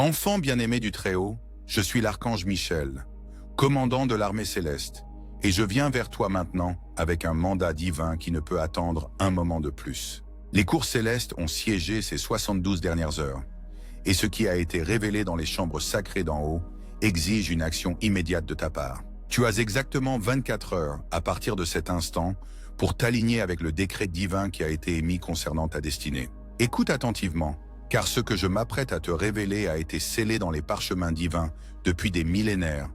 Enfant bien-aimé du Très-Haut, je suis l'archange Michel, commandant de l'armée céleste, et je viens vers toi maintenant avec un mandat divin qui ne peut attendre un moment de plus. Les cours célestes ont siégé ces 72 dernières heures, et ce qui a été révélé dans les chambres sacrées d'en haut exige une action immédiate de ta part. Tu as exactement 24 heures à partir de cet instant pour t'aligner avec le décret divin qui a été émis concernant ta destinée. Écoute attentivement, car ce que je m'apprête à te révéler a été scellé dans les parchemins divins depuis des millénaires,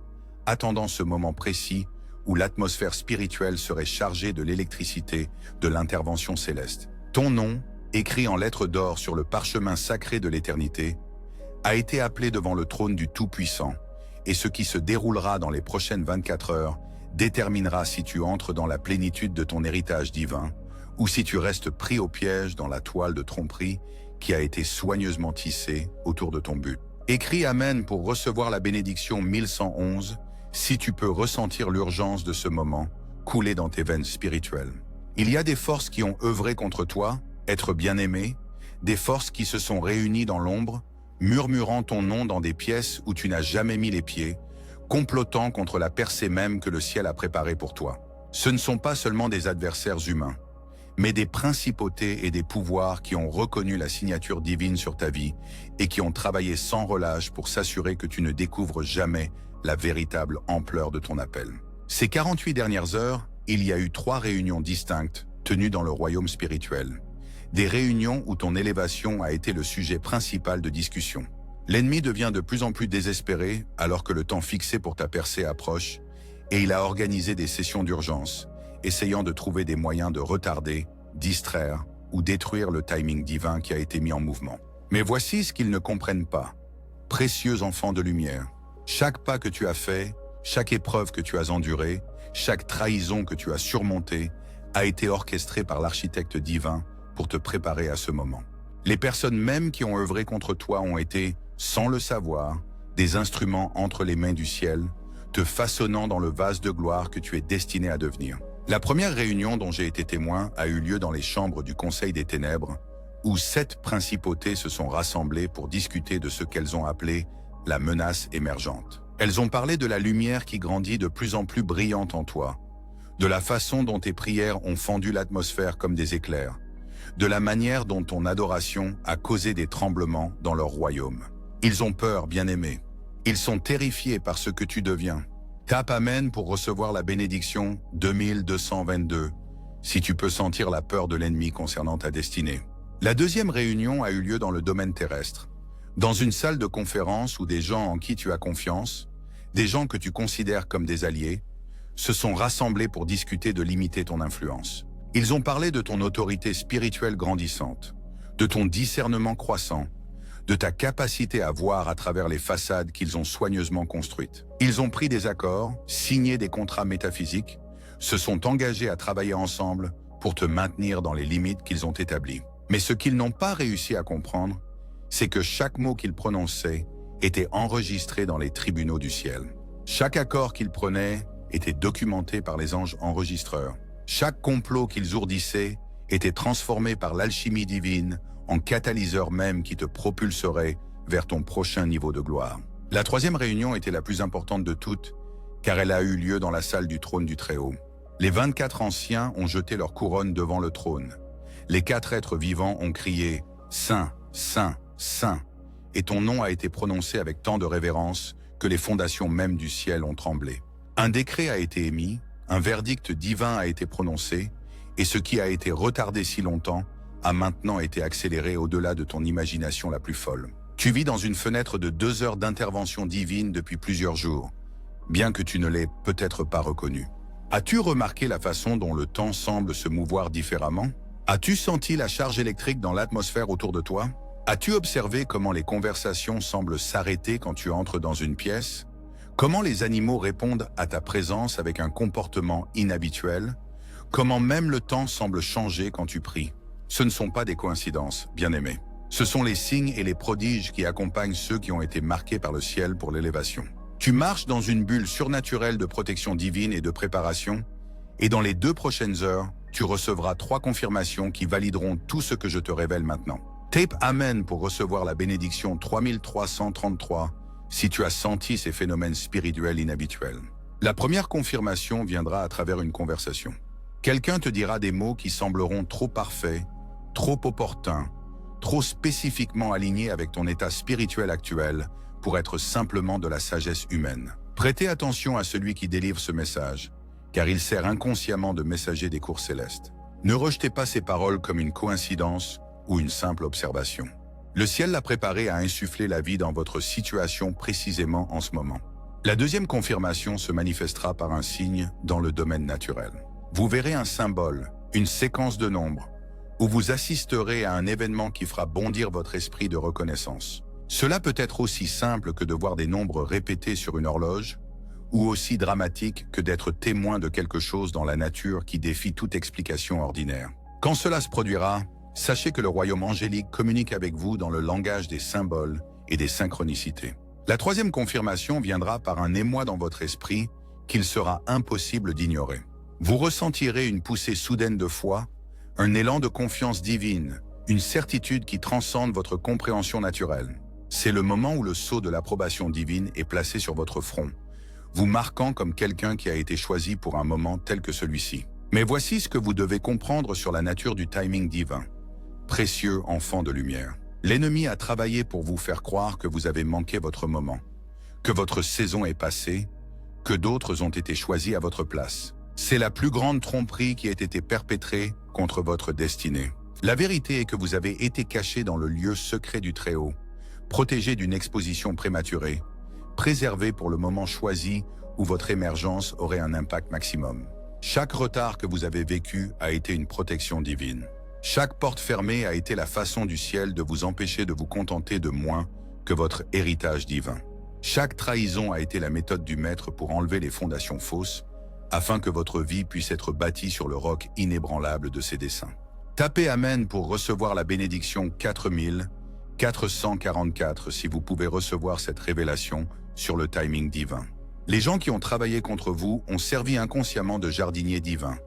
attendant ce moment précis où l'atmosphère spirituelle serait chargée de l'électricité de l'intervention céleste. Ton nom, écrit en lettres d'or sur le parchemin sacré de l'éternité, a été appelé devant le trône du Tout-Puissant, et ce qui se déroulera dans les prochaines 24 heures déterminera si tu entres dans la plénitude de ton héritage divin, ou si tu restes pris au piège dans la toile de tromperie qui a été soigneusement tissée autour de ton but. Écris Amen pour recevoir la bénédiction 1111, si tu peux ressentir l'urgence de ce moment couler dans tes veines spirituelles. Il y a des forces qui ont œuvré contre toi, être bien-aimé, des forces qui se sont réunies dans l'ombre, murmurant ton nom dans des pièces où tu n'as jamais mis les pieds, complotant contre la percée même que le ciel a préparée pour toi. Ce ne sont pas seulement des adversaires humains, mais des principautés et des pouvoirs qui ont reconnu la signature divine sur ta vie et qui ont travaillé sans relâche pour s'assurer que tu ne découvres jamais la véritable ampleur de ton appel. Ces 48 dernières heures, il y a eu 3 réunions distinctes tenues dans le royaume spirituel. Des réunions où ton élévation a été le sujet principal de discussion. L'ennemi devient de plus en plus désespéré alors que le temps fixé pour ta percée approche et il a organisé des sessions d'urgence, essayant de trouver des moyens de retarder, distraire ou détruire le timing divin qui a été mis en mouvement. Mais voici ce qu'ils ne comprennent pas. Précieux enfant de lumière, chaque pas que tu as fait, chaque épreuve que tu as endurée, chaque trahison que tu as surmontée a été orchestrée par l'architecte divin pour te préparer à ce moment. Les personnes même qui ont œuvré contre toi ont été, sans le savoir, des instruments entre les mains du ciel, te façonnant dans le vase de gloire que tu es destiné à devenir. La première réunion dont j'ai été témoin a eu lieu dans les chambres du Conseil des Ténèbres, où 7 principautés se sont rassemblées pour discuter de ce qu'elles ont appelé la menace émergente. Elles ont parlé de la lumière qui grandit de plus en plus brillante en toi, de la façon dont tes prières ont fendu l'atmosphère comme des éclairs, de la manière dont ton adoration a causé des tremblements dans leur royaume. Ils ont peur, bien-aimé. Ils sont terrifiés par ce que tu deviens. Tape Amen pour recevoir la bénédiction 2222, si tu peux sentir la peur de l'ennemi concernant ta destinée. La deuxième réunion a eu lieu dans le domaine terrestre, dans une salle de conférence où des gens en qui tu as confiance, des gens que tu considères comme des alliés, se sont rassemblés pour discuter de limiter ton influence. Ils ont parlé de ton autorité spirituelle grandissante, de ton discernement croissant, de ta capacité à voir à travers les façades qu'ils ont soigneusement construites. Ils ont pris des accords, signé des contrats métaphysiques, se sont engagés à travailler ensemble pour te maintenir dans les limites qu'ils ont établies. Mais ce qu'ils n'ont pas réussi à comprendre, c'est que chaque mot qu'ils prononçaient était enregistré dans les tribunaux du ciel. Chaque accord qu'ils prenaient était documenté par les anges enregistreurs. Chaque complot qu'ils ourdissaient était transformé par l'alchimie divine en catalyseur même qui te propulserait vers ton prochain niveau de gloire. La troisième réunion était la plus importante de toutes, car elle a eu lieu dans la salle du trône du Très-Haut. Les 24 anciens ont jeté leur couronne devant le trône. Les 4 êtres vivants ont crié « Saint, Saint, Saint », et ton nom a été prononcé avec tant de révérence que les fondations même du ciel ont tremblé. Un décret a été émis, un verdict divin a été prononcé, et ce qui a été retardé si longtemps a maintenant été accéléré au-delà de ton imagination la plus folle. Tu vis dans une fenêtre de 2 heures d'intervention divine depuis plusieurs jours, bien que tu ne l'aies peut-être pas reconnu. As-tu remarqué la façon dont le temps semble se mouvoir différemment? As-tu senti la charge électrique dans l'atmosphère autour de toi? As-tu observé comment les conversations semblent s'arrêter quand tu entres dans une pièce? Comment les animaux répondent à ta présence avec un comportement inhabituel? Comment même le temps semble changer quand tu pries? Ce ne sont pas des coïncidences, bien-aimés. Ce sont les signes et les prodiges qui accompagnent ceux qui ont été marqués par le ciel pour l'élévation. Tu marches dans une bulle surnaturelle de protection divine et de préparation, et dans les 2 prochaines heures, tu recevras 3 confirmations qui valideront tout ce que je te révèle maintenant. Tape Amen pour recevoir la bénédiction 3333 si tu as senti ces phénomènes spirituels inhabituels. La première confirmation viendra à travers une conversation. Quelqu'un te dira des mots qui sembleront trop parfaits, trop opportuns, trop spécifiquement alignés avec ton état spirituel actuel pour être simplement de la sagesse humaine. Prêtez attention à celui qui délivre ce message, car il sert inconsciemment de messager des cours célestes. Ne rejetez pas ces paroles comme une coïncidence ou une simple observation. Le ciel l'a préparé à insuffler la vie dans votre situation précisément en ce moment. La deuxième confirmation se manifestera par un signe dans le domaine naturel. Vous verrez un symbole, une séquence de nombres, où vous assisterez à un événement qui fera bondir votre esprit de reconnaissance. Cela peut être aussi simple que de voir des nombres répétés sur une horloge, ou aussi dramatique que d'être témoin de quelque chose dans la nature qui défie toute explication ordinaire. Quand cela se produira, sachez que le royaume angélique communique avec vous dans le langage des symboles et des synchronicités. La troisième confirmation viendra par un émoi dans votre esprit qu'il sera impossible d'ignorer. Vous ressentirez une poussée soudaine de foi, un élan de confiance divine, une certitude qui transcende votre compréhension naturelle. C'est le moment où le sceau de l'approbation divine est placé sur votre front, vous marquant comme quelqu'un qui a été choisi pour un moment tel que celui-ci. Mais voici ce que vous devez comprendre sur la nature du timing divin. Précieux enfant de lumière. L'ennemi a travaillé pour vous faire croire que vous avez manqué votre moment, que votre saison est passée, que d'autres ont été choisis à votre place. C'est la plus grande tromperie qui ait été perpétrée contre votre destinée. La vérité est que vous avez été caché dans le lieu secret du Très-Haut, protégé d'une exposition prématurée, préservé pour le moment choisi où votre émergence aurait un impact maximum. Chaque retard que vous avez vécu a été une protection divine. Chaque porte fermée a été la façon du ciel de vous empêcher de vous contenter de moins que votre héritage divin. Chaque trahison a été la méthode du maître pour enlever les fondations fausses, afin que votre vie puisse être bâtie sur le roc inébranlable de ses desseins. Tapez Amen pour recevoir la bénédiction 4444 si vous pouvez recevoir cette révélation sur le timing divin. Les gens qui ont travaillé contre vous ont servi inconsciemment de jardiniers divins,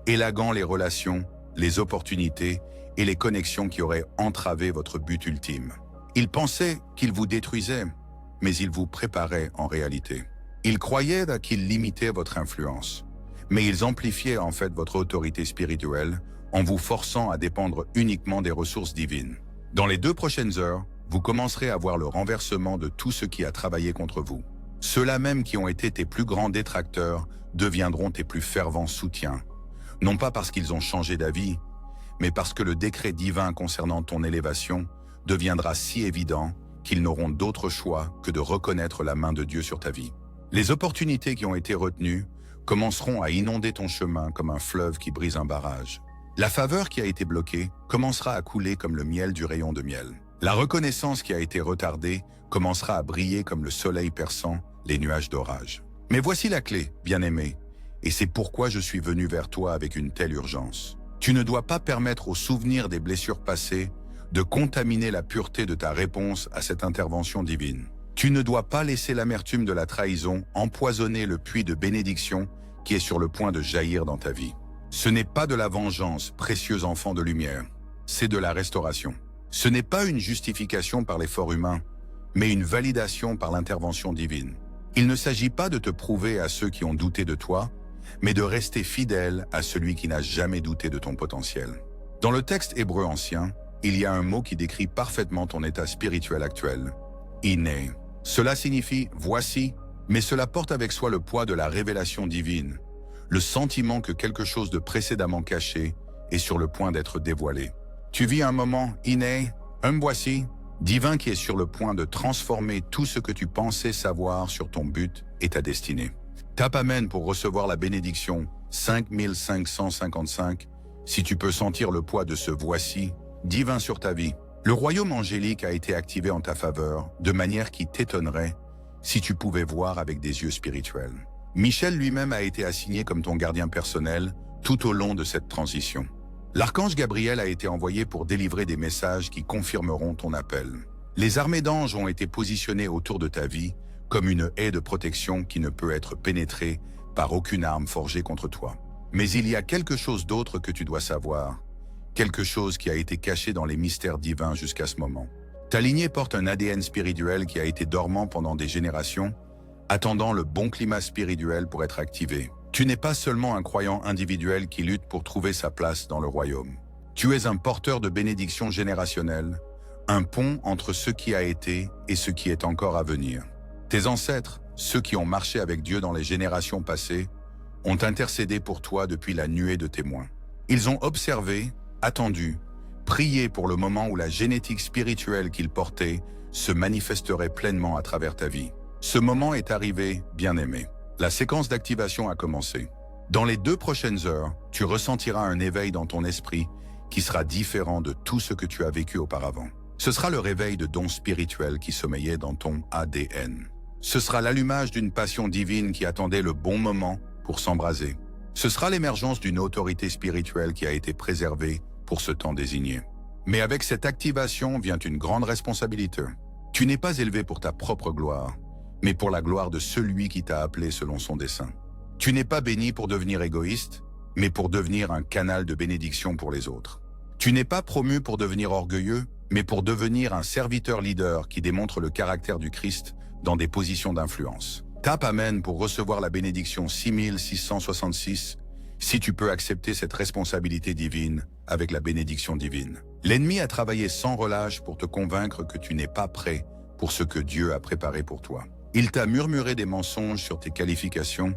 élaguant les relations, les opportunités et les connexions qui auraient entravé votre but ultime. Ils pensaient qu'ils vous détruisaient, mais ils vous préparaient en réalité. Ils croyaient qu'ils limitaient votre influence, mais ils amplifiaient en fait votre autorité spirituelle en vous forçant à dépendre uniquement des ressources divines. Dans les 2 prochaines heures, vous commencerez à voir le renversement de tout ce qui a travaillé contre vous. Ceux-là même qui ont été tes plus grands détracteurs deviendront tes plus fervents soutiens, non pas parce qu'ils ont changé d'avis, mais parce que le décret divin concernant ton élévation deviendra si évident qu'ils n'auront d'autre choix que de reconnaître la main de Dieu sur ta vie. Les opportunités qui ont été retenues commenceront à inonder ton chemin comme un fleuve qui brise un barrage. La faveur qui a été bloquée commencera à couler comme le miel du rayon de miel. La reconnaissance qui a été retardée commencera à briller comme le soleil perçant les nuages d'orage. Mais voici la clé, bien-aimé, et c'est pourquoi je suis venu vers toi avec une telle urgence. Tu ne dois pas permettre au souvenir des blessures passées de contaminer la pureté de ta réponse à cette intervention divine. Tu ne dois pas laisser l'amertume de la trahison empoisonner le puits de bénédiction qui est sur le point de jaillir dans ta vie. Ce n'est pas de la vengeance, précieux enfant de lumière, c'est de la restauration. Ce n'est pas une justification par l'effort humain, mais une validation par l'intervention divine. Il ne s'agit pas de te prouver à ceux qui ont douté de toi, mais de rester fidèle à celui qui n'a jamais douté de ton potentiel. Dans le texte hébreu ancien, il y a un mot qui décrit parfaitement ton état spirituel actuel. Iné. Cela signifie « voici », mais cela porte avec soi le poids de la révélation divine, le sentiment que quelque chose de précédemment caché est sur le point d'être dévoilé. Tu vis un moment iné, un voici, divin qui est sur le point de transformer tout ce que tu pensais savoir sur ton but et ta destinée. Tape Amen pour recevoir la bénédiction 5555 si tu peux sentir le poids de ce voici divin sur ta vie. Le royaume angélique a été activé en ta faveur de manière qui t'étonnerait si tu pouvais voir avec des yeux spirituels. Michel lui-même a été assigné comme ton gardien personnel tout au long de cette transition. L'archange Gabriel a été envoyé pour délivrer des messages qui confirmeront ton appel. Les armées d'anges ont été positionnées autour de ta vie comme une haie de protection qui ne peut être pénétrée par aucune arme forgée contre toi. Mais il y a quelque chose d'autre que tu dois savoir, quelque chose qui a été caché dans les mystères divins jusqu'à ce moment. Ta lignée porte un ADN spirituel qui a été dormant pendant des générations, attendant le bon climat spirituel pour être activé. Tu n'es pas seulement un croyant individuel qui lutte pour trouver sa place dans le royaume. Tu es un porteur de bénédictions générationnelles, un pont entre ce qui a été et ce qui est encore à venir. Tes ancêtres, ceux qui ont marché avec Dieu dans les générations passées, ont intercédé pour toi depuis la nuée de témoins. Ils ont observé, attendu, prié pour le moment où la génétique spirituelle qu'ils portaient se manifesterait pleinement à travers ta vie. Ce moment est arrivé, bien-aimé. La séquence d'activation a commencé. Dans les 2 prochaines heures, tu ressentiras un éveil dans ton esprit qui sera différent de tout ce que tu as vécu auparavant. Ce sera le réveil de dons spirituels qui sommeillaient dans ton ADN. Ce sera l'allumage d'une passion divine qui attendait le bon moment pour s'embraser. Ce sera l'émergence d'une autorité spirituelle qui a été préservée pour ce temps désigné. Mais avec cette activation vient une grande responsabilité. Tu n'es pas élevé pour ta propre gloire, mais pour la gloire de celui qui t'a appelé selon son dessein. Tu n'es pas béni pour devenir égoïste, mais pour devenir un canal de bénédiction pour les autres. Tu n'es pas promu pour devenir orgueilleux, mais pour devenir un serviteur leader qui démontre le caractère du Christ dans des positions d'influence. Tape Amen pour recevoir la bénédiction 6666 si tu peux accepter cette responsabilité divine avec la bénédiction divine. L'ennemi a travaillé sans relâche pour te convaincre que tu n'es pas prêt pour ce que Dieu a préparé pour toi. Il t'a murmuré des mensonges sur tes qualifications,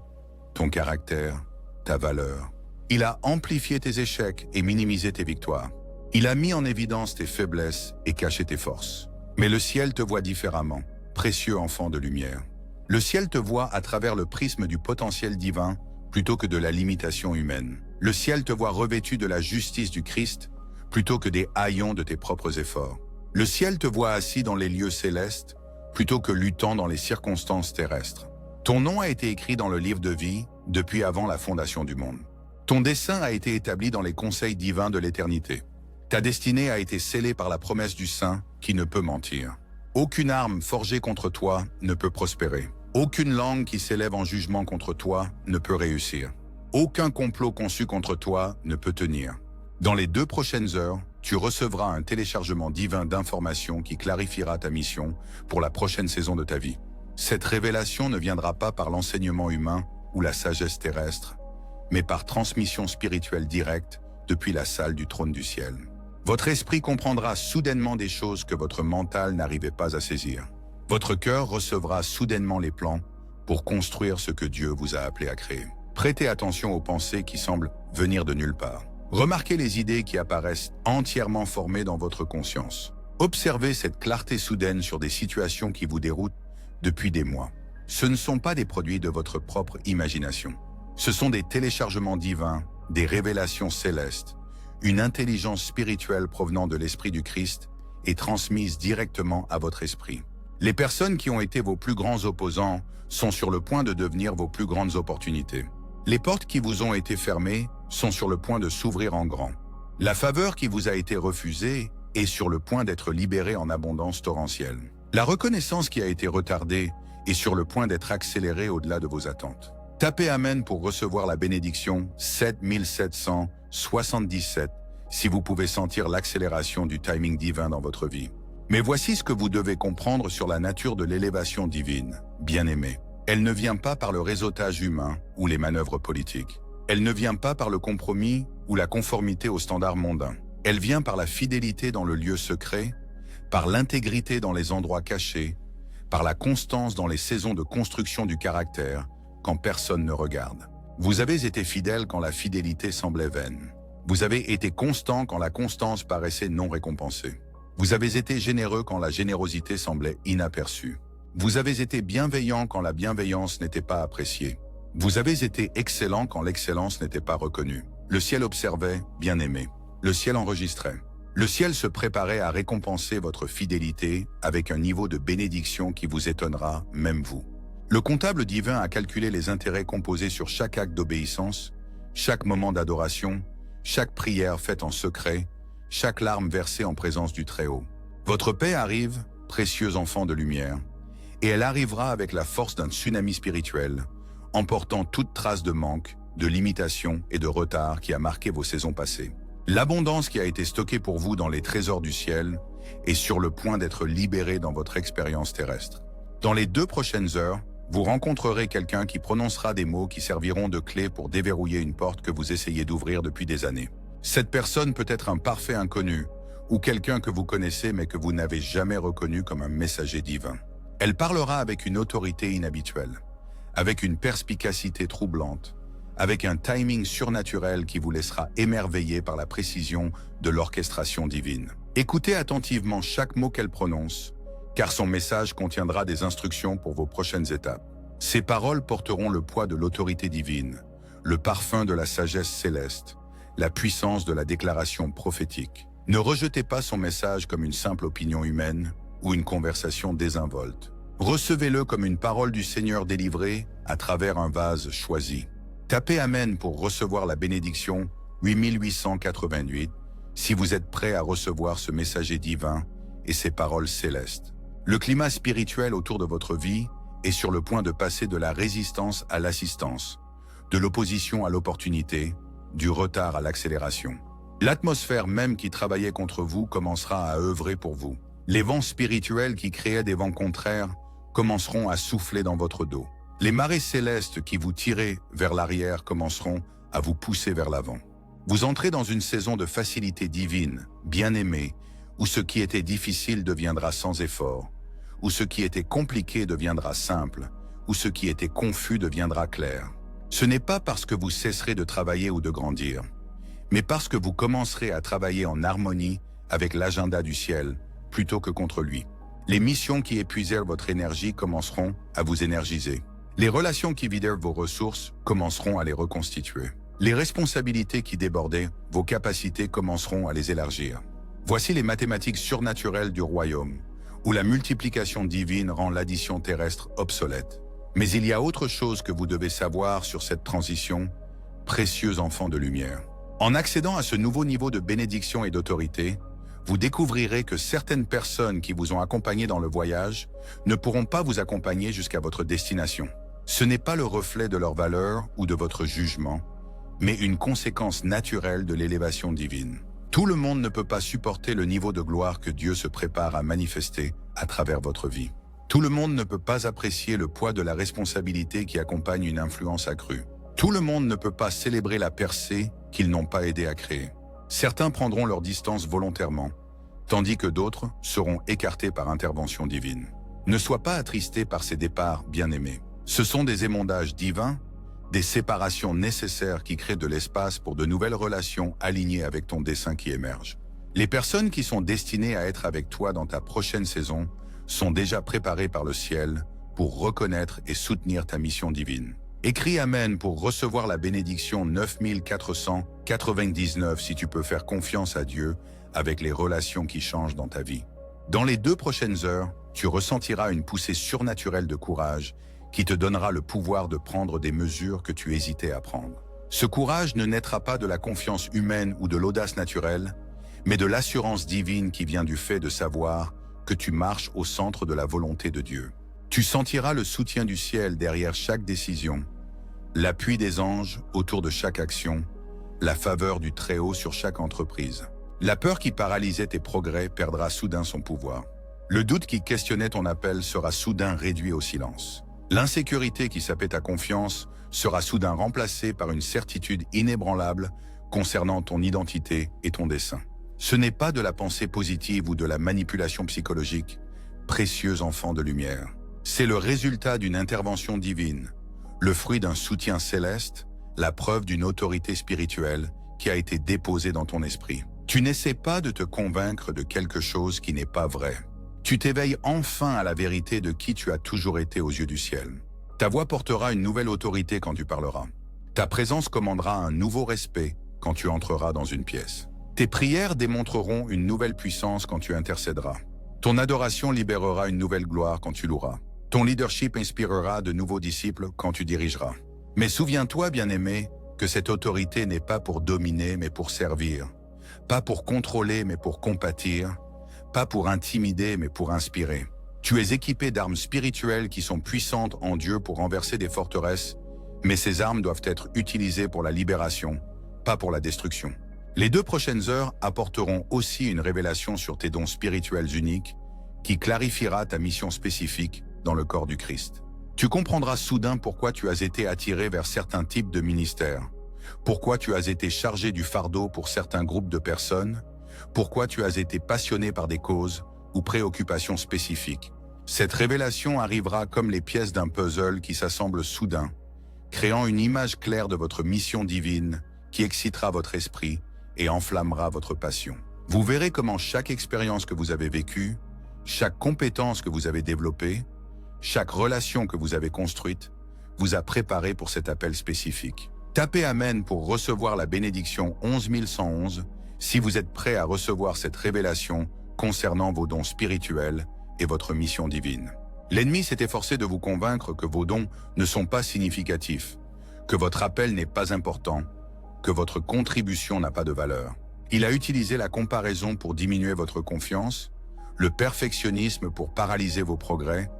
ton caractère, ta valeur. Il a amplifié tes échecs et minimisé tes victoires. Il a mis en évidence tes faiblesses et caché tes forces. Mais le ciel te voit différemment, précieux enfant de lumière. Le ciel te voit à travers le prisme du potentiel divin plutôt que de la limitation humaine. Le ciel te voit revêtu de la justice du Christ plutôt que des haillons de tes propres efforts. Le ciel te voit assis dans les lieux célestes plutôt que luttant dans les circonstances terrestres. Ton nom a été écrit dans le livre de vie depuis avant la fondation du monde. Ton dessein a été établi dans les conseils divins de l'éternité. Ta destinée a été scellée par la promesse du Saint qui ne peut mentir. Aucune arme forgée contre toi ne peut prospérer. Aucune langue qui s'élève en jugement contre toi ne peut réussir. Aucun complot conçu contre toi ne peut tenir. Dans les 2 prochaines heures, tu recevras un téléchargement divin d'informations qui clarifiera ta mission pour la prochaine saison de ta vie. Cette révélation ne viendra pas par l'enseignement humain ou la sagesse terrestre, mais par transmission spirituelle directe depuis la salle du trône du ciel. Votre esprit comprendra soudainement des choses que votre mental n'arrivait pas à saisir. Votre cœur recevra soudainement les plans pour construire ce que Dieu vous a appelé à créer. Prêtez attention aux pensées qui semblent venir de nulle part. Remarquez les idées qui apparaissent entièrement formées dans votre conscience. Observez cette clarté soudaine sur des situations qui vous déroutent depuis des mois. Ce ne sont pas des produits de votre propre imagination. Ce sont des téléchargements divins, des révélations célestes, une intelligence spirituelle provenant de l'Esprit du Christ et transmise directement à votre esprit. Les personnes qui ont été vos plus grands opposants sont sur le point de devenir vos plus grandes opportunités. Les portes qui vous ont été fermées sont sur le point de s'ouvrir en grand. La faveur qui vous a été refusée est sur le point d'être libérée en abondance torrentielle. La reconnaissance qui a été retardée est sur le point d'être accélérée au-delà de vos attentes. Tapez Amen pour recevoir la bénédiction 7777 si vous pouvez sentir l'accélération du timing divin dans votre vie. Mais voici ce que vous devez comprendre sur la nature de l'élévation divine, bien-aimé. Elle ne vient pas par le réseautage humain ou les manœuvres politiques. Elle ne vient pas par le compromis ou la conformité aux standards mondains. Elle vient par la fidélité dans le lieu secret, par l'intégrité dans les endroits cachés, par la constance dans les saisons de construction du caractère, quand personne ne regarde. Vous avez été fidèle quand la fidélité semblait vaine. Vous avez été constant quand la constance paraissait non récompensée. Vous avez été généreux quand la générosité semblait inaperçue. Vous avez été bienveillant quand la bienveillance n'était pas appréciée. Vous avez été excellent quand l'excellence n'était pas reconnue. Le ciel observait, bien-aimé. Le ciel enregistrait. Le ciel se préparait à récompenser votre fidélité avec un niveau de bénédiction qui vous étonnera, même vous. Le comptable divin a calculé les intérêts composés sur chaque acte d'obéissance, chaque moment d'adoration, chaque prière faite en secret, chaque larme versée en présence du Très-Haut. Votre paix arrive, précieux enfant de lumière, et elle arrivera avec la force d'un tsunami spirituel, emportant toute trace de manque, de limitation et de retard qui a marqué vos saisons passées. L'abondance qui a été stockée pour vous dans les trésors du ciel est sur le point d'être libérée dans votre expérience terrestre. Dans les 2 prochaines heures, vous rencontrerez quelqu'un qui prononcera des mots qui serviront de clé pour déverrouiller une porte que vous essayez d'ouvrir depuis des années. Cette personne peut être un parfait inconnu ou quelqu'un que vous connaissez mais que vous n'avez jamais reconnu comme un messager divin. Elle parlera avec une autorité inhabituelle, avec une perspicacité troublante, avec un timing surnaturel qui vous laissera émerveillé par la précision de l'orchestration divine. Écoutez attentivement chaque mot qu'elle prononce, car son message contiendra des instructions pour vos prochaines étapes. Ces paroles porteront le poids de l'autorité divine, le parfum de la sagesse céleste, la puissance de la déclaration prophétique. Ne rejetez pas son message comme une simple opinion humaine ou une conversation désinvolte. Recevez-le comme une parole du Seigneur délivrée à travers un vase choisi. Tapez Amen pour recevoir la bénédiction 8888 si vous êtes prêt à recevoir ce messager divin et ses paroles célestes. Le climat spirituel autour de votre vie est sur le point de passer de la résistance à l'assistance, de l'opposition à l'opportunité, du retard à l'accélération. L'atmosphère même qui travaillait contre vous commencera à œuvrer pour vous. Les vents spirituels qui créaient des vents contraires commenceront à souffler dans votre dos. Les marées célestes qui vous tiraient vers l'arrière commenceront à vous pousser vers l'avant. Vous entrez dans une saison de facilité divine, bien-aimée, où ce qui était difficile deviendra sans effort, où ce qui était compliqué deviendra simple, où ce qui était confus deviendra clair. Ce n'est pas parce que vous cesserez de travailler ou de grandir, mais parce que vous commencerez à travailler en harmonie avec l'agenda du ciel, plutôt que contre lui. Les missions qui épuisèrent votre énergie commenceront à vous énergiser. Les relations qui vidèrent vos ressources commenceront à les reconstituer. Les responsabilités qui débordaient, vos capacités commenceront à les élargir. Voici les mathématiques surnaturelles du royaume, où la multiplication divine rend l'addition terrestre obsolète. Mais il y a autre chose que vous devez savoir sur cette transition, précieux enfants de lumière. En accédant à ce nouveau niveau de bénédiction et d'autorité, vous découvrirez que certaines personnes qui vous ont accompagné dans le voyage ne pourront pas vous accompagner jusqu'à votre destination. Ce n'est pas le reflet de leur valeur ou de votre jugement, mais une conséquence naturelle de l'élévation divine. Tout le monde ne peut pas supporter le niveau de gloire que Dieu se prépare à manifester à travers votre vie. Tout le monde ne peut pas apprécier le poids de la responsabilité qui accompagne une influence accrue. Tout le monde ne peut pas célébrer la percée qu'ils n'ont pas aidé à créer. Certains prendront leur distance volontairement, tandis que d'autres seront écartés par intervention divine. Ne sois pas attristé par ces départs bien-aimés. Ce sont des émondages divins, des séparations nécessaires qui créent de l'espace pour de nouvelles relations alignées avec ton dessein qui émerge. Les personnes qui sont destinées à être avec toi dans ta prochaine saison sont déjà préparées par le ciel pour reconnaître et soutenir ta mission divine. Écris Amen pour recevoir la bénédiction 9499 si tu peux faire confiance à Dieu avec les relations qui changent dans ta vie. Dans les 2 prochaines heures, tu ressentiras une poussée surnaturelle de courage qui te donnera le pouvoir de prendre des mesures que tu hésitais à prendre. Ce courage ne naîtra pas de la confiance humaine ou de l'audace naturelle, mais de l'assurance divine qui vient du fait de savoir que tu marches au centre de la volonté de Dieu. Tu sentiras le soutien du ciel derrière chaque décision, l'appui des anges autour de chaque action, la faveur du Très-Haut sur chaque entreprise. La peur qui paralysait tes progrès perdra soudain son pouvoir. Le doute qui questionnait ton appel sera soudain réduit au silence. L'insécurité qui sapait ta confiance sera soudain remplacée par une certitude inébranlable concernant ton identité et ton dessein. Ce n'est pas de la pensée positive ou de la manipulation psychologique, précieux enfant de lumière. C'est le résultat d'une intervention divine, le fruit d'un soutien céleste, la preuve d'une autorité spirituelle qui a été déposée dans ton esprit. Tu n'essaies pas de te convaincre de quelque chose qui n'est pas vrai. Tu t'éveilles enfin à la vérité de qui tu as toujours été aux yeux du ciel. Ta voix portera une nouvelle autorité quand tu parleras. Ta présence commandera un nouveau respect quand tu entreras dans une pièce. Tes prières démontreront une nouvelle puissance quand tu intercéderas. Ton adoration libérera une nouvelle gloire quand tu loueras. Ton leadership inspirera de nouveaux disciples quand tu dirigeras. Mais souviens-toi, bien-aimé, que cette autorité n'est pas pour dominer mais pour servir. Pas pour contrôler mais pour compatir. Pas pour intimider, mais pour inspirer. Tu es équipé d'armes spirituelles qui sont puissantes en Dieu pour renverser des forteresses, mais ces armes doivent être utilisées pour la libération, pas pour la destruction. Les 2 prochaines heures apporteront aussi une révélation sur tes dons spirituels uniques qui clarifiera ta mission spécifique dans le corps du Christ. Tu comprendras soudain pourquoi tu as été attiré vers certains types de ministères, pourquoi tu as été chargé du fardeau pour certains groupes de personnes, pourquoi tu as été passionné par des causes ou préoccupations spécifiques. Cette révélation arrivera comme les pièces d'un puzzle qui s'assemblent soudain, créant une image claire de votre mission divine qui excitera votre esprit et enflammera votre passion. Vous verrez comment chaque expérience que vous avez vécue, chaque compétence que vous avez développée, chaque relation que vous avez construite, vous a préparé pour cet appel spécifique. Tapez Amen pour recevoir la bénédiction 11111 si vous êtes prêt à recevoir cette révélation concernant vos dons spirituels et votre mission divine. L'ennemi s'est efforcé de vous convaincre que vos dons ne sont pas significatifs, que votre appel n'est pas important, que votre contribution n'a pas de valeur. Il a utilisé la comparaison pour diminuer votre confiance, le perfectionnisme pour paralyser vos progrès,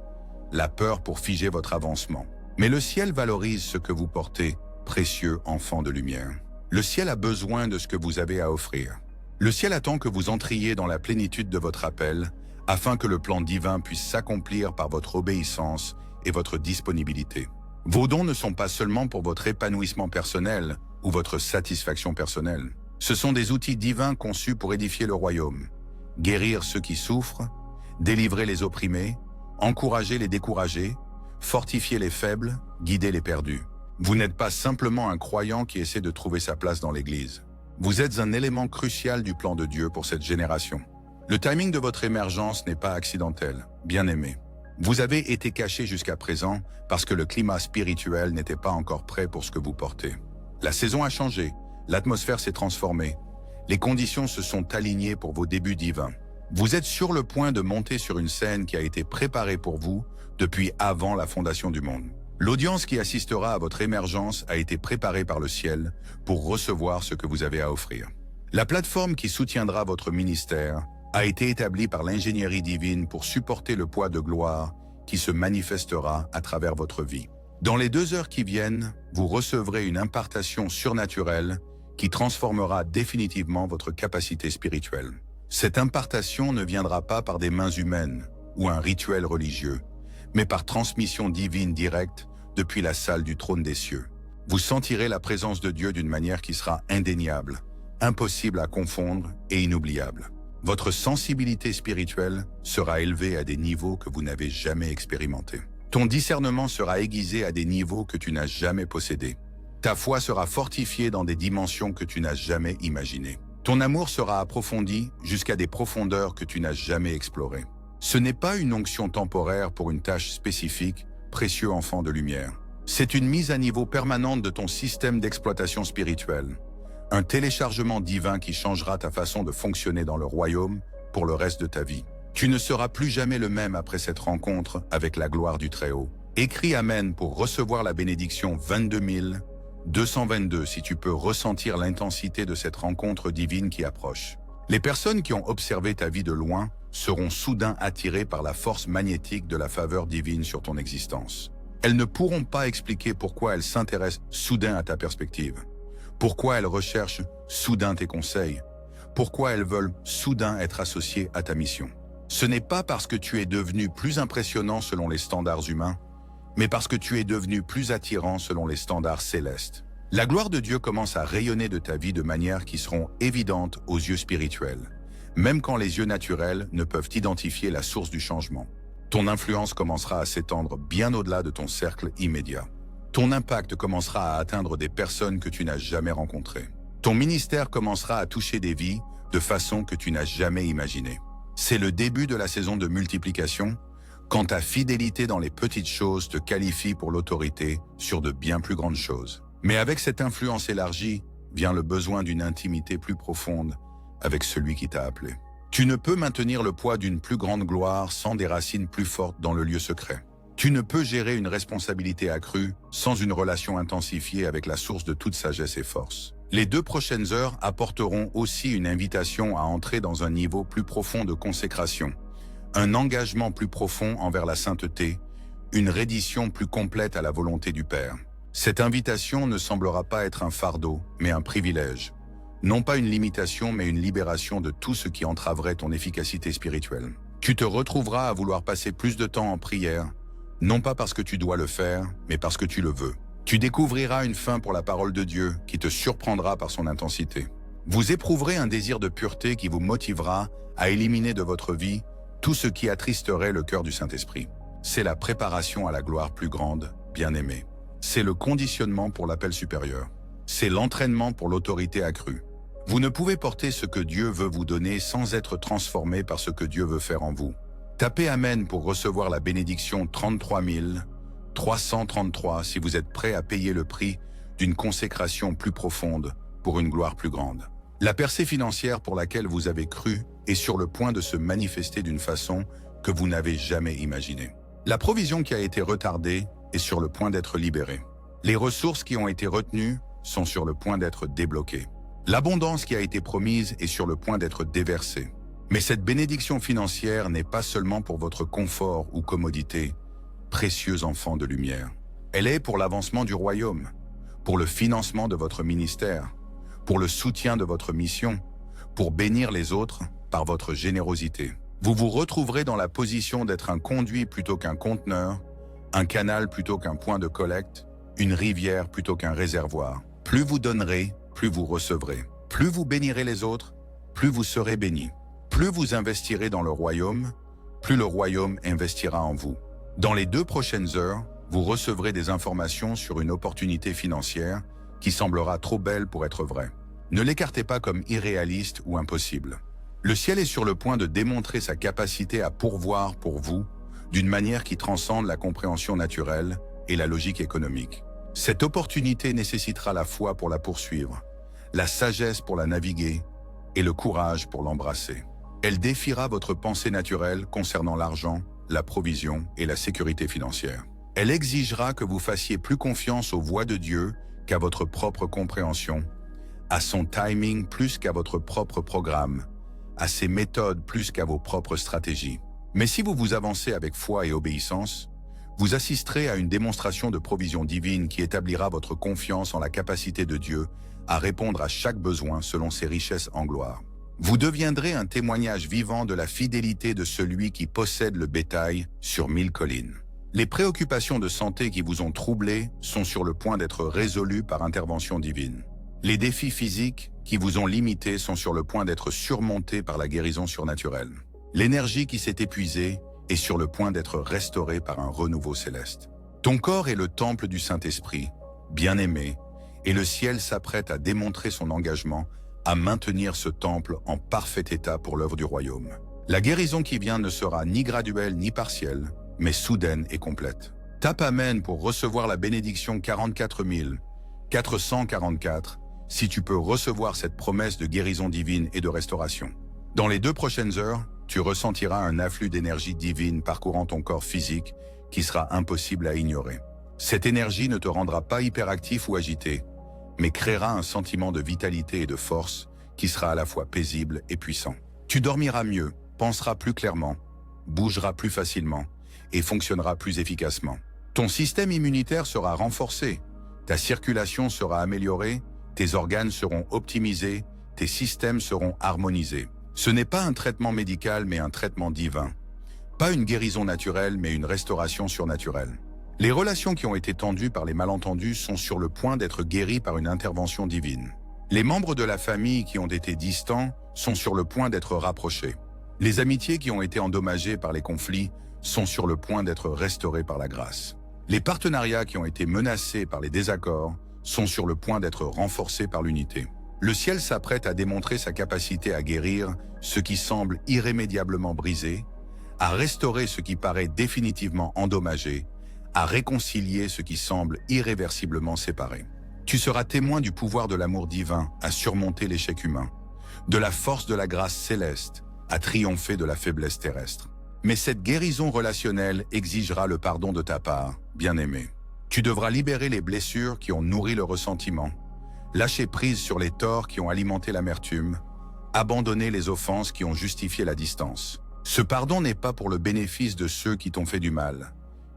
la peur pour figer votre avancement. Mais le ciel valorise ce que vous portez, précieux enfants de lumière. Le ciel a besoin de ce que vous avez à offrir. Le ciel attend que vous entriez dans la plénitude de votre appel, afin que le plan divin puisse s'accomplir par votre obéissance et votre disponibilité. Vos dons ne sont pas seulement pour votre épanouissement personnel ou votre satisfaction personnelle. Ce sont des outils divins conçus pour édifier le royaume, guérir ceux qui souffrent, délivrer les opprimés, encourager les découragés, fortifier les faibles, guider les perdus. Vous n'êtes pas simplement un croyant qui essaie de trouver sa place dans l'Église. Vous êtes un élément crucial du plan de Dieu pour cette génération. Le timing de votre émergence n'est pas accidentel, bien-aimé. Vous avez été caché jusqu'à présent parce que le climat spirituel n'était pas encore prêt pour ce que vous portez. La saison a changé, l'atmosphère s'est transformée, les conditions se sont alignées pour vos débuts divins. Vous êtes sur le point de monter sur une scène qui a été préparée pour vous depuis avant la fondation du monde. L'audience qui assistera à votre émergence a été préparée par le ciel pour recevoir ce que vous avez à offrir. La plateforme qui soutiendra votre ministère a été établie par l'ingénierie divine pour supporter le poids de gloire qui se manifestera à travers votre vie. Dans les 2 heures qui viennent, vous recevrez une impartation surnaturelle qui transformera définitivement votre capacité spirituelle. Cette impartation ne viendra pas par des mains humaines ou un rituel religieux, mais par transmission divine directe depuis la salle du trône des cieux. Vous sentirez la présence de Dieu d'une manière qui sera indéniable, impossible à confondre et inoubliable. Votre sensibilité spirituelle sera élevée à des niveaux que vous n'avez jamais expérimentés. Ton discernement sera aiguisé à des niveaux que tu n'as jamais possédés. Ta foi sera fortifiée dans des dimensions que tu n'as jamais imaginées. Ton amour sera approfondi jusqu'à des profondeurs que tu n'as jamais explorées. Ce n'est pas une onction temporaire pour une tâche spécifique, précieux enfant de lumière. C'est une mise à niveau permanente de ton système d'exploitation spirituelle. Un téléchargement divin qui changera ta façon de fonctionner dans le royaume pour le reste de ta vie. Tu ne seras plus jamais le même après cette rencontre avec la gloire du Très-Haut. Écris Amen pour recevoir la bénédiction 22 222 si tu peux ressentir l'intensité de cette rencontre divine qui approche. Les personnes qui ont observé ta vie de loin seront soudain attirées par la force magnétique de la faveur divine sur ton existence. Elles ne pourront pas expliquer pourquoi elles s'intéressent soudain à ta perspective, pourquoi elles recherchent soudain tes conseils, pourquoi elles veulent soudain être associées à ta mission. Ce n'est pas parce que tu es devenu plus impressionnant selon les standards humains, mais parce que tu es devenu plus attirant selon les standards célestes. La gloire de Dieu commence à rayonner de ta vie de manière qui seront évidentes aux yeux spirituels, même quand les yeux naturels ne peuvent identifier la source du changement. Ton influence commencera à s'étendre bien au-delà de ton cercle immédiat. Ton impact commencera à atteindre des personnes que tu n'as jamais rencontrées. Ton ministère commencera à toucher des vies de façon que tu n'as jamais imaginée. C'est le début de la saison de multiplication, quand ta fidélité dans les petites choses te qualifie pour l'autorité sur de bien plus grandes choses. Mais avec cette influence élargie, vient le besoin d'une intimité plus profonde avec celui qui t'a appelé. Tu ne peux maintenir le poids d'une plus grande gloire sans des racines plus fortes dans le lieu secret. Tu ne peux gérer une responsabilité accrue sans une relation intensifiée avec la source de toute sagesse et force. Les 2 prochaines heures apporteront aussi une invitation à entrer dans un niveau plus profond de consécration, un engagement plus profond envers la sainteté, une reddition plus complète à la volonté du Père. Cette invitation ne semblera pas être un fardeau, mais un privilège, Non pas une limitation, mais une libération de tout ce qui entraverait ton efficacité spirituelle. Tu te retrouveras à vouloir passer plus de temps en prière, non pas parce que tu dois le faire, mais parce que tu le veux. Tu découvriras une faim pour la parole de Dieu qui te surprendra par son intensité. Vous éprouverez un désir de pureté qui vous motivera à éliminer de votre vie tout ce qui attristerait le cœur du Saint-Esprit. C'est la préparation à la gloire plus grande, bien-aimé. C'est le conditionnement pour l'appel supérieur. C'est l'entraînement pour l'autorité accrue. Vous ne pouvez porter ce que Dieu veut vous donner sans être transformé par ce que Dieu veut faire en vous. Tapez Amen pour recevoir la bénédiction 33 333 si vous êtes prêt à payer le prix d'une consécration plus profonde pour une gloire plus grande. La percée financière pour laquelle vous avez cru est sur le point de se manifester d'une façon que vous n'avez jamais imaginée. La provision qui a été retardée est sur le point d'être libérée. Les ressources qui ont été retenues sont sur le point d'être débloquées. L'abondance qui a été promise est sur le point d'être déversée. Mais cette bénédiction financière n'est pas seulement pour votre confort ou commodité, précieux enfants de lumière. Elle est pour l'avancement du royaume, pour le financement de votre ministère, pour le soutien de votre mission, pour bénir les autres par votre générosité. Vous vous retrouverez dans la position d'être un conduit plutôt qu'un conteneur, un canal plutôt qu'un point de collecte, une rivière plutôt qu'un réservoir. Plus vous donnerez, plus vous recevrez. Plus vous bénirez les autres, plus vous serez bénis. Plus vous investirez dans le royaume, plus le royaume investira en vous. Dans les 2 prochaines heures, vous recevrez des informations sur une opportunité financière qui semblera trop belle pour être vraie. Ne l'écartez pas comme irréaliste ou impossible. Le ciel est sur le point de démontrer sa capacité à pourvoir pour vous d'une manière qui transcende la compréhension naturelle et la logique économique. Cette opportunité nécessitera la foi pour la poursuivre, la sagesse pour la naviguer et le courage pour l'embrasser. Elle défiera votre pensée naturelle concernant l'argent, la provision et la sécurité financière. Elle exigera que vous fassiez plus confiance aux voies de Dieu qu'à votre propre compréhension, à son timing plus qu'à votre propre programme, à ses méthodes plus qu'à vos propres stratégies. Mais si vous vous avancez avec foi et obéissance, vous assisterez à une démonstration de provision divine qui établira votre confiance en la capacité de Dieu à répondre à chaque besoin selon ses richesses en gloire. Vous deviendrez un témoignage vivant de la fidélité de celui qui possède le bétail sur 1000 collines. Les préoccupations de santé qui vous ont troublé sont sur le point d'être résolues par intervention divine. Les défis physiques qui vous ont limité sont sur le point d'être surmontés par la guérison surnaturelle. L'énergie qui s'est épuisée est sur le point d'être restaurée par un renouveau céleste. Ton corps est le temple du Saint-Esprit, bien-aimé, et le ciel s'apprête à démontrer son engagement à maintenir ce temple en parfait état pour l'œuvre du royaume. La guérison qui vient ne sera ni graduelle ni partielle, mais soudaine et complète. Tape Amen pour recevoir la bénédiction 44 444 si tu peux recevoir cette promesse de guérison divine et de restauration. Dans les 2 prochaines heures, tu ressentiras un afflux d'énergie divine parcourant ton corps physique qui sera impossible à ignorer. Cette énergie ne te rendra pas hyperactif ou agité, mais créera un sentiment de vitalité et de force qui sera à la fois paisible et puissant. Tu dormiras mieux, penseras plus clairement, bougeras plus facilement et fonctionneras plus efficacement. Ton système immunitaire sera renforcé, ta circulation sera améliorée, tes organes seront optimisés, tes systèmes seront harmonisés. Ce n'est pas un traitement médical mais un traitement divin. Pas une guérison naturelle mais une restauration surnaturelle. Les relations qui ont été tendues par les malentendus sont sur le point d'être guéries par une intervention divine. Les membres de la famille qui ont été distants sont sur le point d'être rapprochés. Les amitiés qui ont été endommagées par les conflits sont sur le point d'être restaurées par la grâce. Les partenariats qui ont été menacés par les désaccords sont sur le point d'être renforcés par l'unité. Le ciel s'apprête à démontrer sa capacité à guérir ce qui semble irrémédiablement brisé, à restaurer ce qui paraît définitivement endommagé, à réconcilier ce qui semble irréversiblement séparé. Tu seras témoin du pouvoir de l'amour divin à surmonter l'échec humain, de la force de la grâce céleste à triompher de la faiblesse terrestre. Mais cette guérison relationnelle exigera le pardon de ta part, bien-aimé. Tu devras libérer les blessures qui ont nourri le ressentiment, lâcher prise sur les torts qui ont alimenté l'amertume, abandonner les offenses qui ont justifié la distance. Ce pardon n'est pas pour le bénéfice de ceux qui t'ont fait du mal,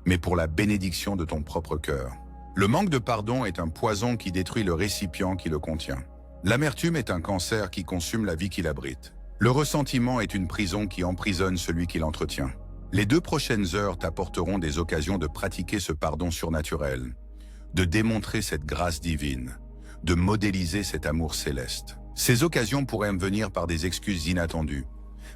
mais pour la bénédiction de ton propre cœur. Le manque de pardon est un poison qui détruit le récipient qui le contient. L'amertume est un cancer qui consume la vie qu'il abrite. Le ressentiment est une prison qui emprisonne celui qui l'entretient. Les 2 prochaines heures t'apporteront des occasions de pratiquer ce pardon surnaturel, de démontrer cette grâce divine, de modéliser cet amour céleste. Ces occasions pourraient me venir par des excuses inattendues,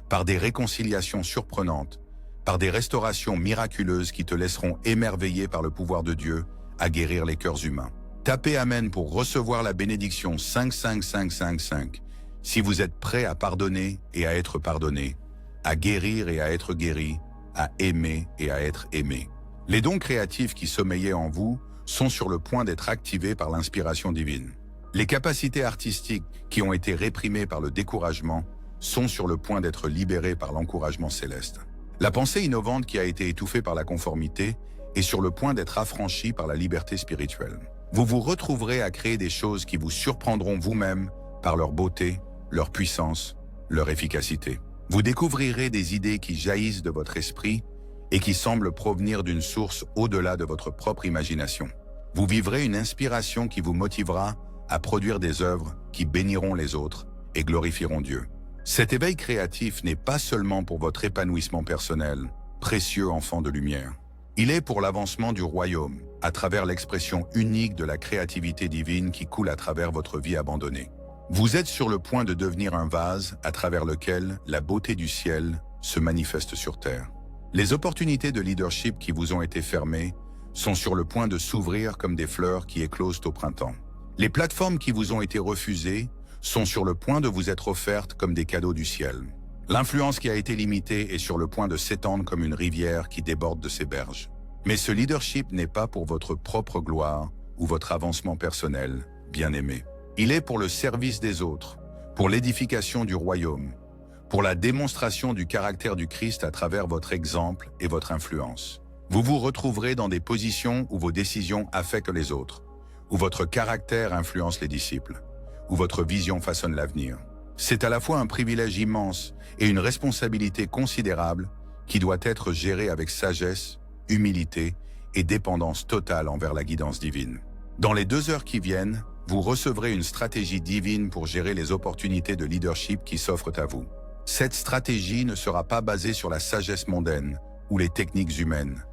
par des réconciliations surprenantes, par des restaurations miraculeuses qui te laisseront émerveillé par le pouvoir de Dieu à guérir les cœurs humains. Tapez Amen pour recevoir la bénédiction 55555 si vous êtes prêt à pardonner et à être pardonné, à guérir et à être guéri, à aimer et à être aimé. Les dons créatifs qui sommeillaient en vous sont sur le point d'être activés par l'inspiration divine. Les capacités artistiques qui ont été réprimées par le découragement sont sur le point d'être libérées par l'encouragement céleste. La pensée innovante qui a été étouffée par la conformité est sur le point d'être affranchie par la liberté spirituelle. Vous vous retrouverez à créer des choses qui vous surprendront vous-même par leur beauté, leur puissance, leur efficacité. Vous découvrirez des idées qui jaillissent de votre esprit et qui semblent provenir d'une source au-delà de votre propre imagination. Vous vivrez une inspiration qui vous motivera à produire des œuvres qui béniront les autres et glorifieront Dieu. Cet éveil créatif n'est pas seulement pour votre épanouissement personnel, précieux enfant de lumière. Il est pour l'avancement du royaume, à travers l'expression unique de la créativité divine qui coule à travers votre vie abandonnée. Vous êtes sur le point de devenir un vase à travers lequel la beauté du ciel se manifeste sur terre. Les opportunités de leadership qui vous ont été fermées sont sur le point de s'ouvrir comme des fleurs qui éclosent au printemps. Les plateformes qui vous ont été refusées sont sur le point de vous être offertes comme des cadeaux du ciel. L'influence qui a été limitée est sur le point de s'étendre comme une rivière qui déborde de ses berges. Mais ce leadership n'est pas pour votre propre gloire ou votre avancement personnel, bien-aimé. Il est pour le service des autres, pour l'édification du royaume, pour la démonstration du caractère du Christ à travers votre exemple et votre influence. Vous vous retrouverez dans des positions où vos décisions affectent les autres, où votre caractère influence les disciples, où votre vision façonne l'avenir. C'est à la fois un privilège immense et une responsabilité considérable qui doit être gérée avec sagesse, humilité et dépendance totale envers la guidance divine. Dans les 2 heures qui viennent, vous recevrez une stratégie divine pour gérer les opportunités de leadership qui s'offrent à vous. Cette stratégie ne sera pas basée sur la sagesse mondaine ou les techniques humaines,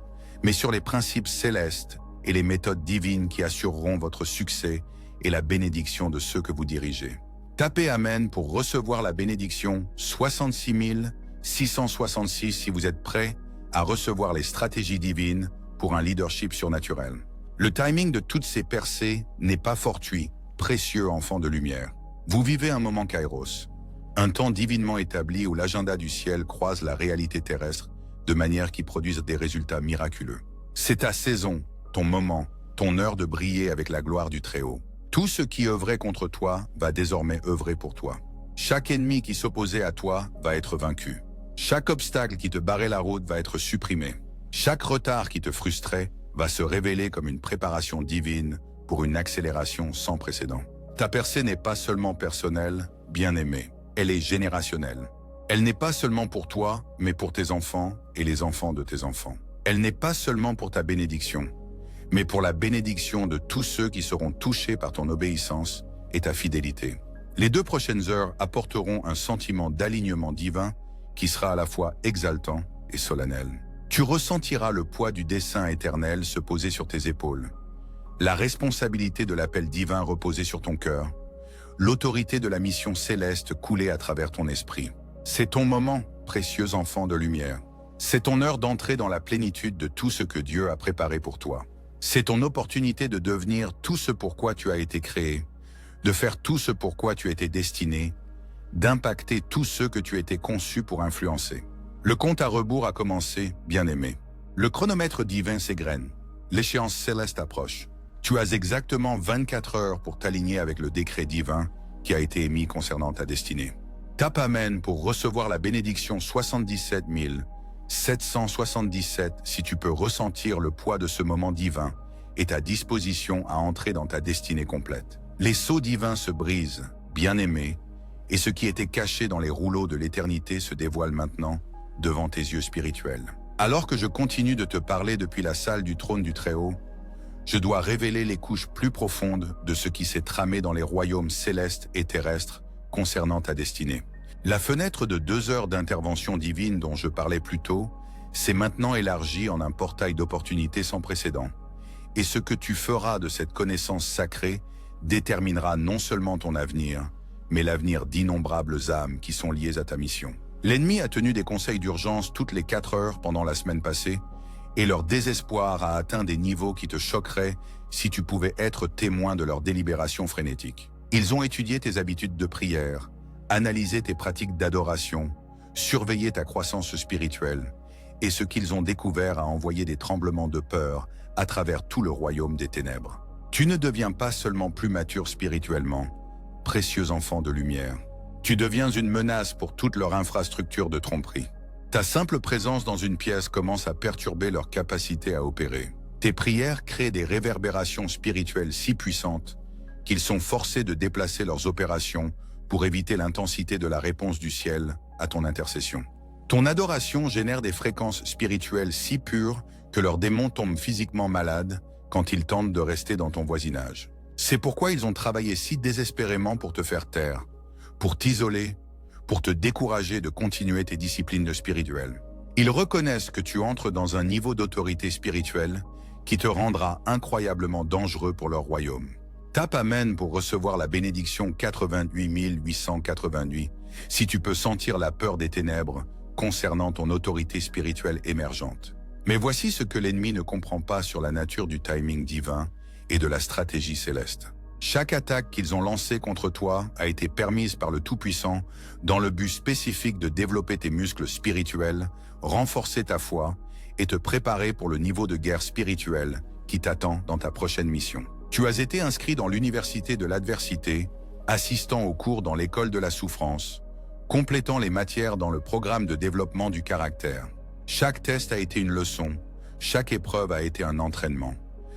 mais sur les principes célestes et les méthodes divines qui assureront votre succès et la bénédiction de ceux que vous dirigez. Tapez Amen pour recevoir la bénédiction 66 666 si vous êtes prêt à recevoir les stratégies divines pour un leadership surnaturel. Le timing de toutes ces percées n'est pas fortuit, précieux enfant de lumière. Vous vivez un moment kairos, un temps divinement établi où l'agenda du ciel croise la réalité terrestre de manière qui produise des résultats miraculeux. C'est ta saison, ton moment, ton heure de briller avec la gloire du Très-Haut. Tout ce qui œuvrait contre toi va désormais œuvrer pour toi. Chaque ennemi qui s'opposait à toi va être vaincu. Chaque obstacle qui te barrait la route va être supprimé. Chaque retard qui te frustrait va se révéler comme une préparation divine pour une accélération sans précédent. Ta percée n'est pas seulement personnelle, bien-aimée, elle est générationnelle. Elle n'est pas seulement pour toi, mais pour tes enfants et les enfants de tes enfants. Elle n'est pas seulement pour ta bénédiction, mais pour la bénédiction de tous ceux qui seront touchés par ton obéissance et ta fidélité. Les 2 prochaines heures apporteront un sentiment d'alignement divin qui sera à la fois exaltant et solennel. Tu ressentiras le poids du dessein éternel se poser sur tes épaules, la responsabilité de l'appel divin reposer sur ton cœur, l'autorité de la mission céleste couler à travers ton esprit. C'est ton moment, précieux enfant de lumière. C'est ton heure d'entrer dans la plénitude de tout ce que Dieu a préparé pour toi. C'est ton opportunité de devenir tout ce pour quoi tu as été créé, de faire tout ce pour quoi tu as été destiné, d'impacter tous ceux que tu as été conçu pour influencer. Le compte à rebours a commencé, bien-aimé. Le chronomètre divin s'égrène. L'échéance céleste approche. Tu as exactement 24 heures pour t'aligner avec le décret divin qui a été émis concernant ta destinée. Tape Amen pour recevoir la bénédiction 77 777 si tu peux ressentir le poids de ce moment divin et ta disposition à entrer dans ta destinée complète. Les sceaux divins se brisent, bien-aimé, et ce qui était caché dans les rouleaux de l'éternité se dévoile maintenant devant tes yeux spirituels. Alors que je continue de te parler depuis la salle du trône du Très-Haut, Je dois révéler les couches plus profondes de ce qui s'est tramé dans les royaumes célestes et terrestres concernant ta destinée. La fenêtre de 2 heures d'intervention divine dont je parlais plus tôt s'est maintenant élargie en un portail d'opportunités sans précédent. Et ce que tu feras de cette connaissance sacrée déterminera non seulement ton avenir, mais l'avenir d'innombrables âmes qui sont liées à ta mission. L'ennemi a tenu des conseils d'urgence toutes les 4 heures pendant la semaine passée, et leur désespoir a atteint des niveaux qui te choqueraient si tu pouvais être témoin de leur délibération frénétique. Ils ont étudié tes habitudes de prière, analysé tes pratiques d'adoration, surveillé ta croissance spirituelle, et ce qu'ils ont découvert a envoyé des tremblements de peur à travers tout le royaume des ténèbres. Tu ne deviens pas seulement plus mature spirituellement, précieux enfant de lumière. Tu deviens une menace pour toute leur infrastructure de tromperie. Ta simple présence dans une pièce commence à perturber leur capacité à opérer. Tes prières créent des réverbérations spirituelles si puissantes qu'ils sont forcés de déplacer leurs opérations pour éviter l'intensité de la réponse du ciel à ton intercession. Ton adoration génère des fréquences spirituelles si pures que leurs démons tombent physiquement malades quand ils tentent de rester dans ton voisinage. C'est pourquoi ils ont travaillé si désespérément pour te faire taire, pour t'isoler, pour te décourager de continuer tes disciplines spirituelles. Ils reconnaissent que tu entres dans un niveau d'autorité spirituelle qui te rendra incroyablement dangereux pour leur royaume. Tape Amen pour recevoir la bénédiction 88 888 si tu peux sentir la peur des ténèbres concernant ton autorité spirituelle émergente. Mais voici ce que l'ennemi ne comprend pas sur la nature du timing divin et de la stratégie céleste. Chaque attaque qu'ils ont lancée contre toi a été permise par le Tout-Puissant dans le but spécifique de développer tes muscles spirituels, renforcer ta foi et te préparer pour le niveau de guerre spirituelle qui t'attend dans ta prochaine mission. Tu as été inscrit dans l'université de l'adversité, assistant aux cours dans l'école de la souffrance, complétant les matières dans le programme de développement du caractère. Chaque test a été une leçon, chaque épreuve a été un entraînement.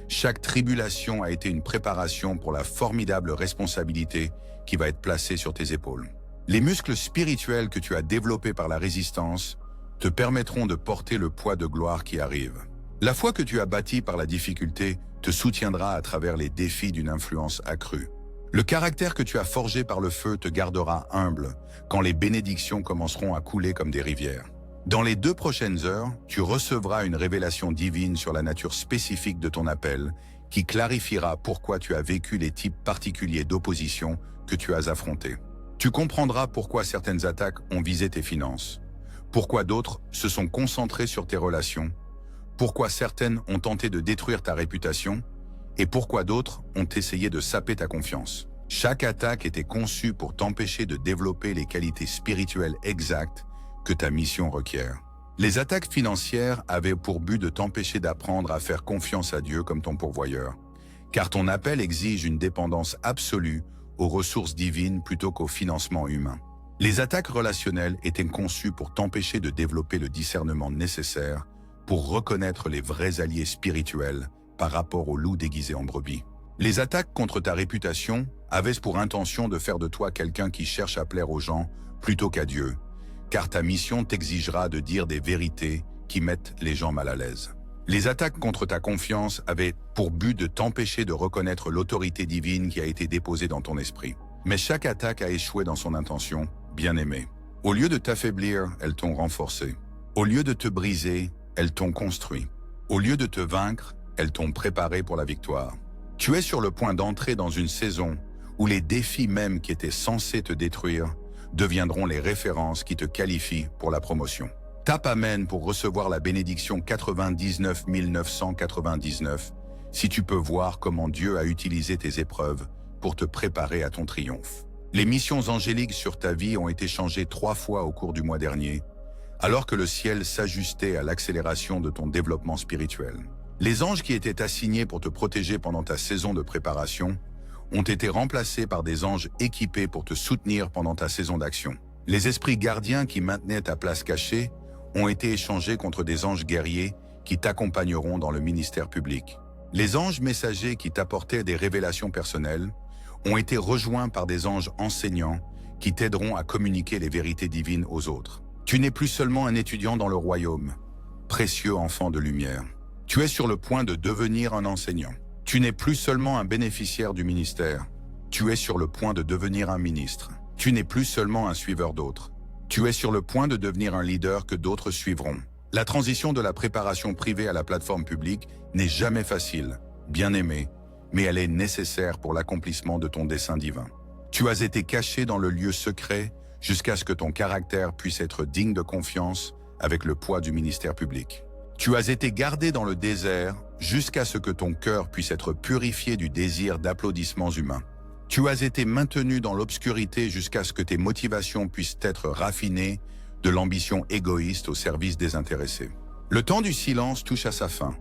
Chaque tribulation a été une préparation pour la formidable responsabilité qui va être placée sur tes épaules. Les muscles spirituels que tu as développés par la résistance te permettront de porter le poids de gloire qui arrive. La foi que tu as bâtie par la difficulté te soutiendra à travers les défis d'une influence accrue. Le caractère que tu as forgé par le feu te gardera humble quand les bénédictions commenceront à couler comme des rivières. Dans les 2 prochaines heures, tu recevras une révélation divine sur la nature spécifique de ton appel qui clarifiera pourquoi tu as vécu les types particuliers d'opposition que tu as affrontés. Tu comprendras pourquoi certaines attaques ont visé tes finances, pourquoi d'autres se sont concentrées sur tes relations, pourquoi certaines ont tenté de détruire ta réputation et pourquoi d'autres ont essayé de saper ta confiance. Chaque attaque était conçue pour t'empêcher de développer les qualités spirituelles exactes que ta mission requiert. Les attaques financières avaient pour but de t'empêcher d'apprendre à faire confiance à Dieu comme ton pourvoyeur, car ton appel exige une dépendance absolue aux ressources divines plutôt qu'au financement humain. Les attaques relationnelles étaient conçues pour t'empêcher de développer le discernement nécessaire pour reconnaître les vrais alliés spirituels par rapport aux loups déguisés en brebis. Les attaques contre ta réputation avaient pour intention de faire de toi quelqu'un qui cherche à plaire aux gens plutôt qu'à Dieu, car ta mission t'exigera de dire des vérités qui mettent les gens mal à l'aise. Les attaques contre ta confiance avaient pour but de t'empêcher de reconnaître l'autorité divine qui a été déposée dans ton esprit. Mais chaque attaque a échoué dans son intention, bien-aimé. Au lieu de t'affaiblir, elles t'ont renforcé. Au lieu de te briser, elles t'ont construit. Au lieu de te vaincre, elles t'ont préparé pour la victoire. Tu es sur le point d'entrer dans une saison où les défis même qui étaient censés te détruire deviendront les références qui te qualifient pour la promotion. Tape Amen pour recevoir la bénédiction 99 999 si tu peux voir comment Dieu a utilisé tes épreuves pour te préparer à ton triomphe. Les missions angéliques sur ta vie ont été changées 3 fois au cours du mois dernier, alors que le ciel s'ajustait à l'accélération de ton développement spirituel. Les anges qui étaient assignés pour te protéger pendant ta saison de préparation ont été remplacés par des anges équipés pour te soutenir pendant ta saison d'action. Les esprits gardiens qui maintenaient ta place cachée ont été échangés contre des anges guerriers qui t'accompagneront dans le ministère public. Les anges messagers qui t'apportaient des révélations personnelles ont été rejoints par des anges enseignants qui t'aideront à communiquer les vérités divines aux autres. Tu n'es plus seulement un étudiant dans le royaume, précieux enfant de lumière. Tu es sur le point de devenir un enseignant. Tu Tu n'es plus seulement un bénéficiaire du ministère. Tu es sur le point de devenir un ministre. Tu n'es plus seulement un suiveur d'autres. Tu es sur le point de devenir un leader que d'autres suivront. La transition de la préparation privée à la plateforme publique n'est jamais facile, bien aimée, mais elle est nécessaire pour l'accomplissement de ton dessein divin. Tu as été caché dans le lieu secret jusqu'à ce que ton caractère puisse être digne de confiance avec le poids du ministère public. Tu as été gardé dans le désert jusqu'à ce que ton cœur puisse être purifié du désir d'applaudissements humains. Tu as été maintenu dans l'obscurité jusqu'à ce que tes motivations puissent être raffinées de l'ambition égoïste au service désintéressé. Le temps du silence touche à sa fin.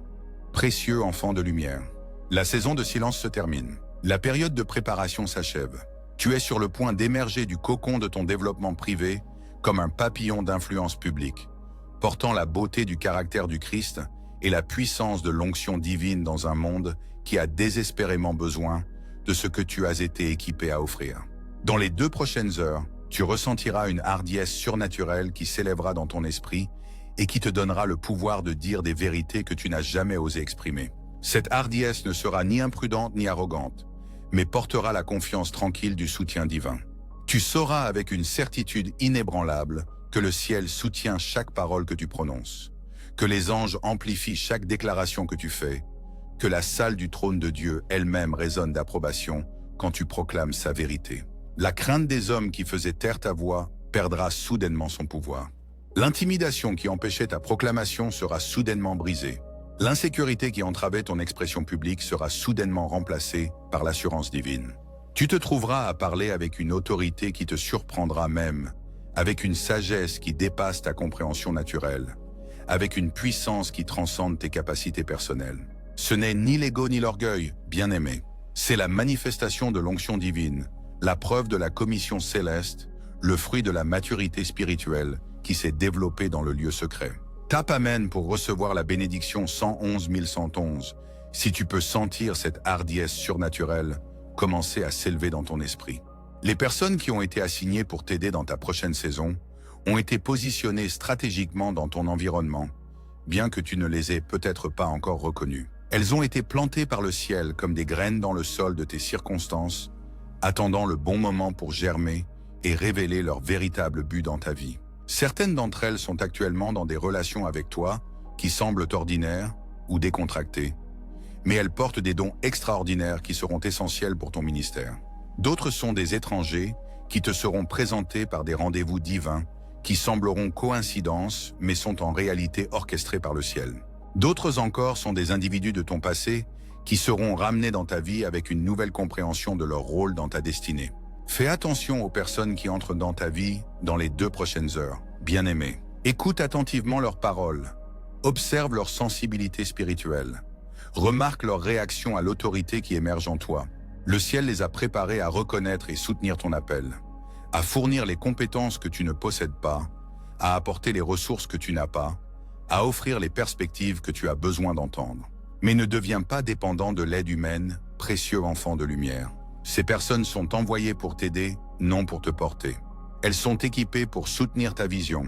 Précieux enfant de lumière. La saison de silence se termine. La période de préparation s'achève. Tu es sur le point d'émerger du cocon de ton développement privé comme un papillon d'influence publique, portant la beauté du caractère du Christ et la puissance de l'onction divine dans un monde qui a désespérément besoin de ce que tu as été équipé à offrir. Dans les 2 prochaines heures, tu ressentiras une hardiesse surnaturelle qui s'élèvera dans ton esprit et qui te donnera le pouvoir de dire des vérités que tu n'as jamais osé exprimer. Cette hardiesse ne sera ni imprudente ni arrogante, mais portera la confiance tranquille du soutien divin. Tu sauras avec une certitude inébranlable que le ciel soutient chaque parole que tu prononces, que les anges amplifient chaque déclaration que tu fais, que la salle du trône de Dieu elle-même résonne d'approbation quand tu proclames sa vérité. La crainte des hommes qui faisaient taire ta voix perdra soudainement son pouvoir. L'intimidation qui empêchait ta proclamation sera soudainement brisée. L'insécurité qui entravait ton expression publique sera soudainement remplacée par l'assurance divine. Tu te trouveras à parler avec une autorité qui te surprendra même, avec une sagesse qui dépasse ta compréhension naturelle, avec une puissance qui transcende tes capacités personnelles. Ce n'est ni l'ego ni l'orgueil, bien-aimé. C'est la manifestation de l'onction divine, la preuve de la commission céleste, le fruit de la maturité spirituelle qui s'est développée dans le lieu secret. Tape Amen pour recevoir la bénédiction 111 111, si tu peux sentir cette hardiesse surnaturelle commencer à s'élever dans ton esprit. Les personnes qui ont été assignées pour t'aider dans ta prochaine saison ont été positionnées stratégiquement dans ton environnement, bien que tu ne les aies peut-être pas encore reconnues. Elles ont été plantées par le ciel comme des graines dans le sol de tes circonstances, attendant le bon moment pour germer et révéler leur véritable but dans ta vie. Certaines d'entre elles sont actuellement dans des relations avec toi qui semblent ordinaires ou décontractées, mais elles portent des dons extraordinaires qui seront essentiels pour ton ministère. D'autres sont des étrangers qui te seront présentés par des rendez-vous divins qui sembleront coïncidences mais sont en réalité orchestrés par le ciel. D'autres encore sont des individus de ton passé qui seront ramenés dans ta vie avec une nouvelle compréhension de leur rôle dans ta destinée. Fais attention aux personnes qui entrent dans ta vie dans les 2 prochaines heures, bien-aimé. Écoute attentivement leurs paroles, observe leur sensibilité spirituelle, remarque leur réaction à l'autorité qui émerge en toi. Le ciel les a préparés à reconnaître et soutenir ton appel, à fournir les compétences que tu ne possèdes pas, à apporter les ressources que tu n'as pas, à offrir les perspectives que tu as besoin d'entendre. Mais ne deviens pas dépendant de l'aide humaine, précieux enfant de lumière. Ces personnes sont envoyées pour t'aider, non pour te porter. Elles sont équipées pour soutenir ta vision,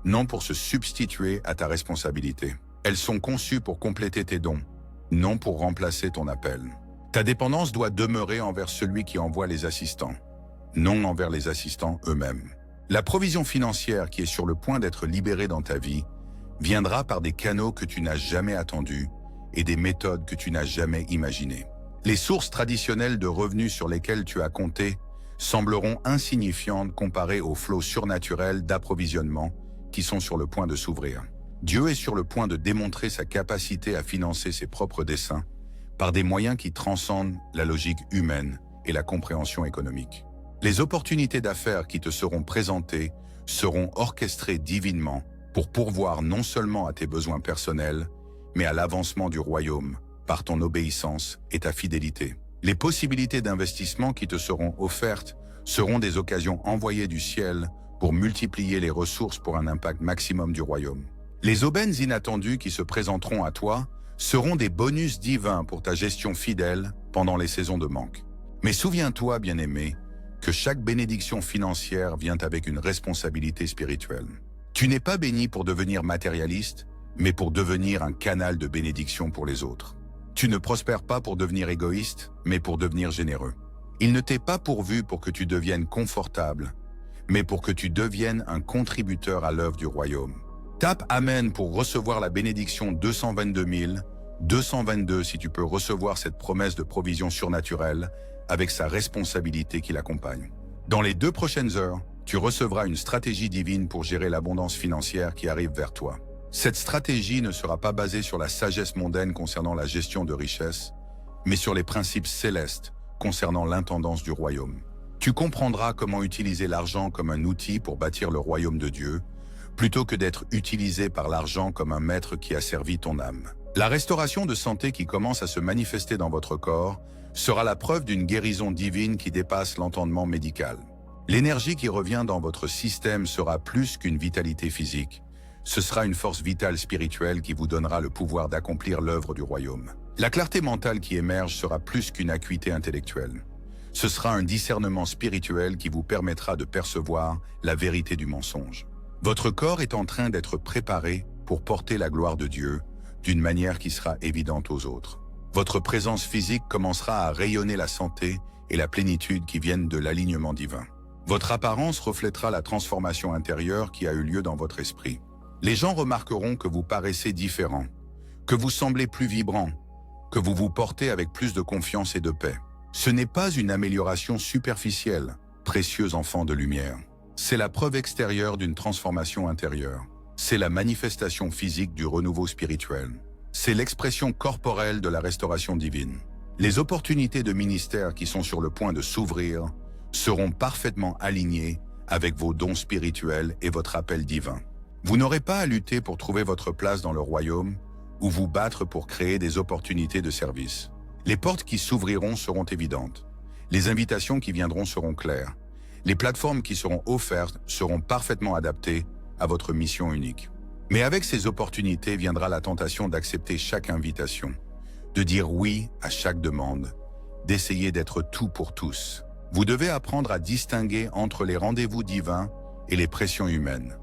non pour se substituer à ta responsabilité. Elles sont conçues pour compléter tes dons, non pour remplacer ton appel. Ta dépendance doit demeurer envers celui qui envoie les assistants, non envers les assistants eux-mêmes. La provision financière qui est sur le point d'être libérée dans ta vie viendra par des canaux que tu n'as jamais attendus et des méthodes que tu n'as jamais imaginées. Les sources traditionnelles de revenus sur lesquelles tu as compté sembleront insignifiantes comparées aux flots surnaturels d'approvisionnement qui sont sur le point de s'ouvrir. Dieu est sur le point de démontrer sa capacité à financer ses propres desseins par des moyens qui transcendent la logique humaine et la compréhension économique. Les opportunités d'affaires qui te seront présentées seront orchestrées divinement pour pourvoir non seulement à tes besoins personnels, mais à l'avancement du royaume par ton obéissance et ta fidélité. Les possibilités d'investissement qui te seront offertes seront des occasions envoyées du ciel pour multiplier les ressources pour un impact maximum du royaume. Les aubaines inattendues qui se présenteront à toi seront des bonus divins pour ta gestion fidèle pendant les saisons de manque. Mais souviens-toi, bien-aimé, que chaque bénédiction financière vient avec une responsabilité spirituelle. Tu n'es pas béni pour devenir matérialiste, mais pour devenir un canal de bénédiction pour les autres. Tu ne prospères pas pour devenir égoïste, mais pour devenir généreux. Il ne t'est pas pourvu pour que tu deviennes confortable, mais pour que tu deviennes un contributeur à l'œuvre du royaume. Tape Amen pour recevoir la bénédiction 222 222 si tu peux recevoir cette promesse de provision surnaturelle avec sa responsabilité qui l'accompagne. Dans les 2 prochaines heures, tu recevras une stratégie divine pour gérer l'abondance financière qui arrive vers toi. Cette stratégie ne sera pas basée sur la sagesse mondaine concernant la gestion de richesses, mais sur les principes célestes concernant l'intendance du royaume. Tu comprendras comment utiliser l'argent comme un outil pour bâtir le royaume de Dieu, plutôt que d'être utilisé par l'argent comme un maître qui a servi ton âme. La restauration de santé qui commence à se manifester dans votre corps sera la preuve d'une guérison divine qui dépasse l'entendement médical. L'énergie qui revient dans votre système sera plus qu'une vitalité physique. Ce sera une force vitale spirituelle qui vous donnera le pouvoir d'accomplir l'œuvre du royaume. La clarté mentale qui émerge sera plus qu'une acuité intellectuelle. Ce sera un discernement spirituel qui vous permettra de percevoir la vérité du mensonge. Votre corps est en train d'être préparé pour porter la gloire de Dieu d'une manière qui sera évidente aux autres. Votre présence physique commencera à rayonner la santé et la plénitude qui viennent de l'alignement divin. Votre apparence reflètera la transformation intérieure qui a eu lieu dans votre esprit. Les gens remarqueront que vous paraissez différent, que vous semblez plus vibrant, que vous vous portez avec plus de confiance et de paix. Ce n'est pas une amélioration superficielle, précieux enfant de lumière. C'est la preuve extérieure d'une transformation intérieure. C'est la manifestation physique du renouveau spirituel. C'est l'expression corporelle de la restauration divine. Les opportunités de ministère qui sont sur le point de s'ouvrir seront parfaitement alignées avec vos dons spirituels et votre appel divin. Vous n'aurez pas à lutter pour trouver votre place dans le royaume ou vous battre pour créer des opportunités de service. Les portes qui s'ouvriront seront évidentes. Les invitations qui viendront seront claires. Les plateformes qui seront offertes seront parfaitement adaptées à votre mission unique. Mais avec ces opportunités viendra la tentation d'accepter chaque invitation, de dire oui à chaque demande, d'essayer d'être tout pour tous. Vous devez apprendre à distinguer entre les rendez-vous divins et les pressions humaines,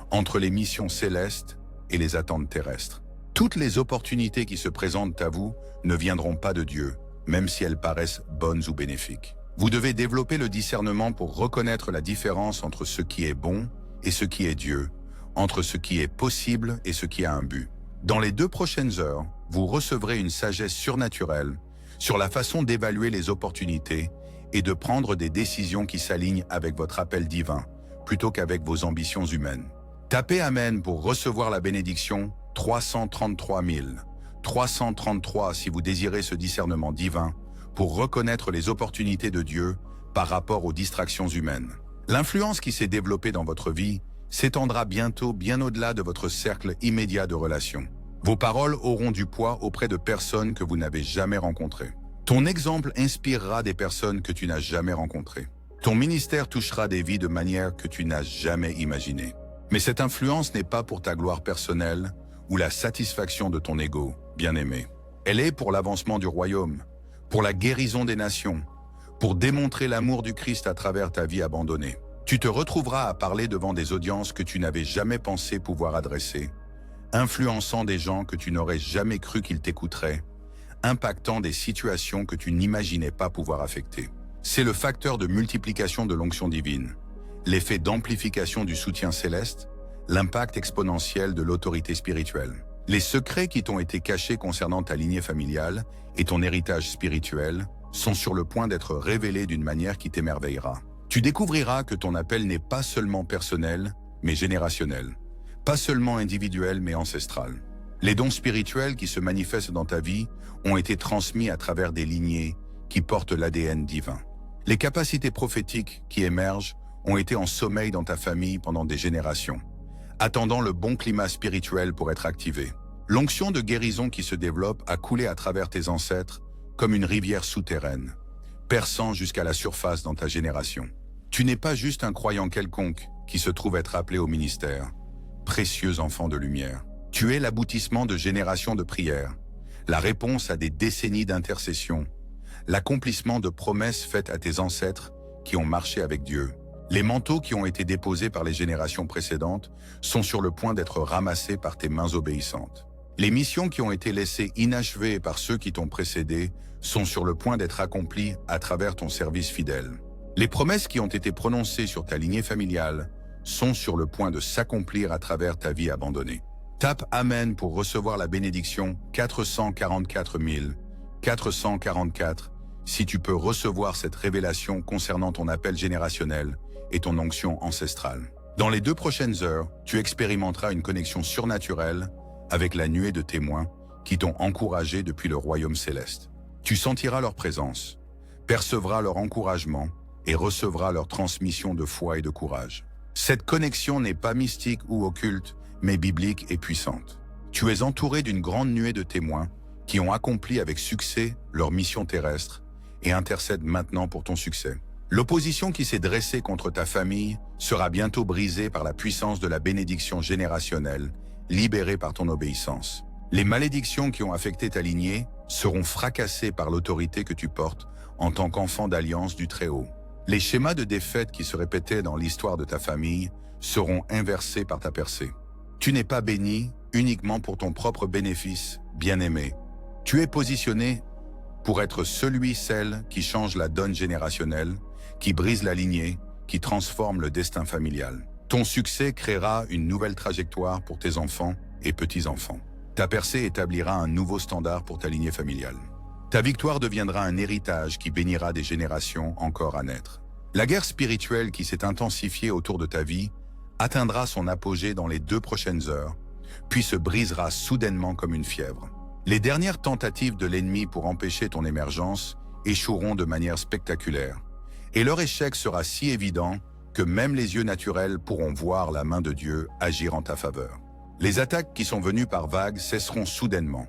entre les missions célestes et les attentes terrestres. Toutes les opportunités qui se présentent à vous ne viendront pas de Dieu, même si elles paraissent bonnes ou bénéfiques. Vous devez développer le discernement pour reconnaître la différence entre ce qui est bon et ce qui est Dieu, entre ce qui est possible et ce qui a un but. Dans les 2 prochaines heures, vous recevrez une sagesse surnaturelle sur la façon d'évaluer les opportunités et de prendre des décisions qui s'alignent avec votre appel divin, plutôt qu'avec vos ambitions humaines. Tapez Amen pour recevoir la bénédiction 333 000. 333 si vous désirez ce discernement divin pour reconnaître les opportunités de Dieu par rapport aux distractions humaines. L'influence qui s'est développée dans votre vie s'étendra bientôt bien au-delà de votre cercle immédiat de relations. Vos paroles auront du poids auprès de personnes que vous n'avez jamais rencontrées. Ton exemple inspirera des personnes que tu n'as jamais rencontrées. Ton ministère touchera des vies de manière que tu n'as jamais imaginée. Mais cette influence n'est pas pour ta gloire personnelle ou la satisfaction de ton ego, bien-aimé. Elle est pour l'avancement du royaume, pour la guérison des nations, pour démontrer l'amour du Christ à travers ta vie abandonnée. Tu te retrouveras à parler devant des audiences que tu n'avais jamais pensé pouvoir adresser, influençant des gens que tu n'aurais jamais cru qu'ils t'écouteraient, impactant des situations que tu n'imaginais pas pouvoir affecter. C'est le facteur de multiplication de l'onction divine, l'effet d'amplification du soutien céleste, l'impact exponentiel de l'autorité spirituelle. Les secrets qui t'ont été cachés concernant ta lignée familiale et ton héritage spirituel sont sur le point d'être révélés d'une manière qui t'émerveillera. Tu découvriras que ton appel n'est pas seulement personnel, mais générationnel. Pas seulement individuel, mais ancestral. Les dons spirituels qui se manifestent dans ta vie ont été transmis à travers des lignées qui portent l'ADN divin. Les capacités prophétiques qui émergent ont été en sommeil dans ta famille pendant des générations, attendant le bon climat spirituel pour être activées. L'onction de guérison qui se développe a coulé à travers tes ancêtres comme une rivière souterraine, perçant jusqu'à la surface dans ta génération. Tu n'es pas juste un croyant quelconque qui se trouve être appelé au ministère, précieux enfant de lumière. Tu es l'aboutissement de générations de prières, la réponse à des décennies d'intercession, l'accomplissement de promesses faites à tes ancêtres qui ont marché avec Dieu. Les manteaux qui ont été déposés par les générations précédentes sont sur le point d'être ramassés par tes mains obéissantes. Les missions qui ont été laissées inachevées par ceux qui t'ont précédé sont sur le point d'être accomplies à travers ton service fidèle. Les promesses qui ont été prononcées sur ta lignée familiale sont sur le point de s'accomplir à travers ta vie abandonnée. Tape Amen pour recevoir la bénédiction 444 444 si tu peux recevoir cette révélation concernant ton appel générationnel et ton onction ancestrale. Dans les 2 prochaines heures, tu expérimenteras une connexion surnaturelle avec la nuée de témoins qui t'ont encouragé depuis le royaume céleste. Tu sentiras leur présence, percevras leur encouragement et recevras leur transmission de foi et de courage. Cette connexion n'est pas mystique ou occulte, mais biblique et puissante. Tu es entouré d'une grande nuée de témoins qui ont accompli avec succès leur mission terrestre et intercèdent maintenant pour ton succès. L'opposition qui s'est dressée contre ta famille sera bientôt brisée par la puissance de la bénédiction générationnelle, libérée par ton obéissance. Les malédictions qui ont affecté ta lignée seront fracassées par l'autorité que tu portes en tant qu'enfant d'alliance du Très-Haut. Les schémas de défaite qui se répétaient dans l'histoire de ta famille seront inversés par ta percée. Tu n'es pas béni uniquement pour ton propre bénéfice, bien-aimé. Tu es positionné pour être celle qui change la donne générationnelle, qui brise la lignée, qui transforme le destin familial. Ton succès créera une nouvelle trajectoire pour tes enfants et petits-enfants. Ta percée établira un nouveau standard pour ta lignée familiale. Ta victoire deviendra un héritage qui bénira des générations encore à naître. La guerre spirituelle qui s'est intensifiée autour de ta vie atteindra son apogée dans les 2 prochaines heures, puis se brisera soudainement comme une fièvre. Les dernières tentatives de l'ennemi pour empêcher ton émergence échoueront de manière spectaculaire, et leur échec sera si évident que même les yeux naturels pourront voir la main de Dieu agir en ta faveur. Les attaques qui sont venues par vagues cesseront soudainement,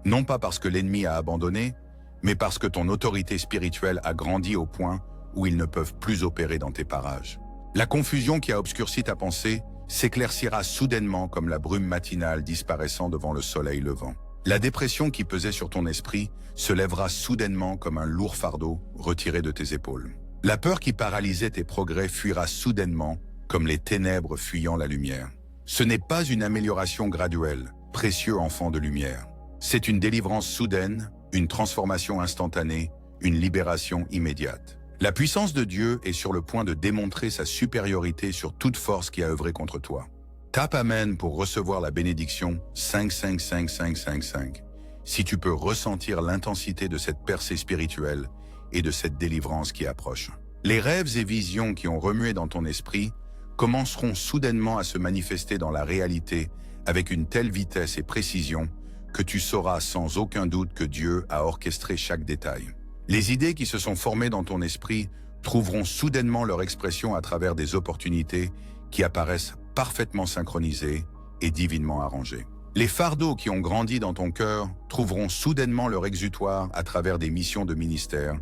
non pas parce que l'ennemi a abandonné, mais parce que ton autorité spirituelle a grandi au point où ils ne peuvent plus opérer dans tes parages. La confusion qui a obscurci ta pensée s'éclaircira soudainement comme la brume matinale disparaissant devant le soleil levant. La dépression qui pesait sur ton esprit se lèvera soudainement comme un lourd fardeau retiré de tes épaules. La peur qui paralysait tes progrès fuira soudainement comme les ténèbres fuyant la lumière. Ce n'est pas une amélioration graduelle, précieux enfant de lumière. C'est une délivrance soudaine, une transformation instantanée, une libération immédiate. La puissance de Dieu est sur le point de démontrer sa supériorité sur toute force qui a œuvré contre toi. Tape Amen pour recevoir la bénédiction 555555 si tu peux ressentir l'intensité de cette percée spirituelle et de cette délivrance qui approche. Les rêves et visions qui ont remué dans ton esprit commenceront soudainement à se manifester dans la réalité avec une telle vitesse et précision que tu sauras sans aucun doute que Dieu a orchestré chaque détail. Les idées qui se sont formées dans ton esprit trouveront soudainement leur expression à travers des opportunités qui apparaissent parfaitement synchronisées et divinement arrangées. Les fardeaux qui ont grandi dans ton cœur trouveront soudainement leur exutoire à travers des missions de ministère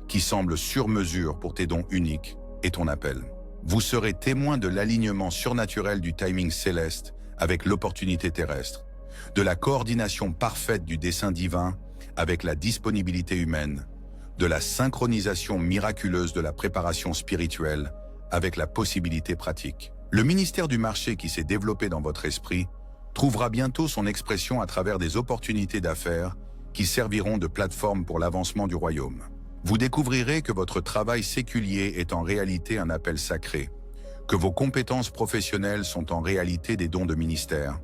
qui semblent sur mesure pour tes dons uniques et ton appel. Vous serez témoin de l'alignement surnaturel du timing céleste avec l'opportunité terrestre, de la coordination parfaite du dessein divin avec la disponibilité humaine, de la synchronisation miraculeuse de la préparation spirituelle avec la possibilité pratique. Le ministère du marché qui s'est développé dans votre esprit trouvera bientôt son expression à travers des opportunités d'affaires qui serviront de plateforme pour l'avancement du royaume. Vous découvrirez que votre travail séculier est en réalité un appel sacré, que vos compétences professionnelles sont en réalité des dons de ministère,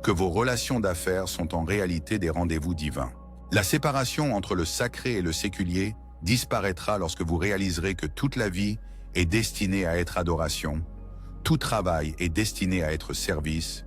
que vos relations d'affaires sont en réalité des rendez-vous divins. La séparation entre le sacré et le séculier disparaîtra lorsque vous réaliserez que toute la vie est destinée à être adoration, tout travail est destiné à être service,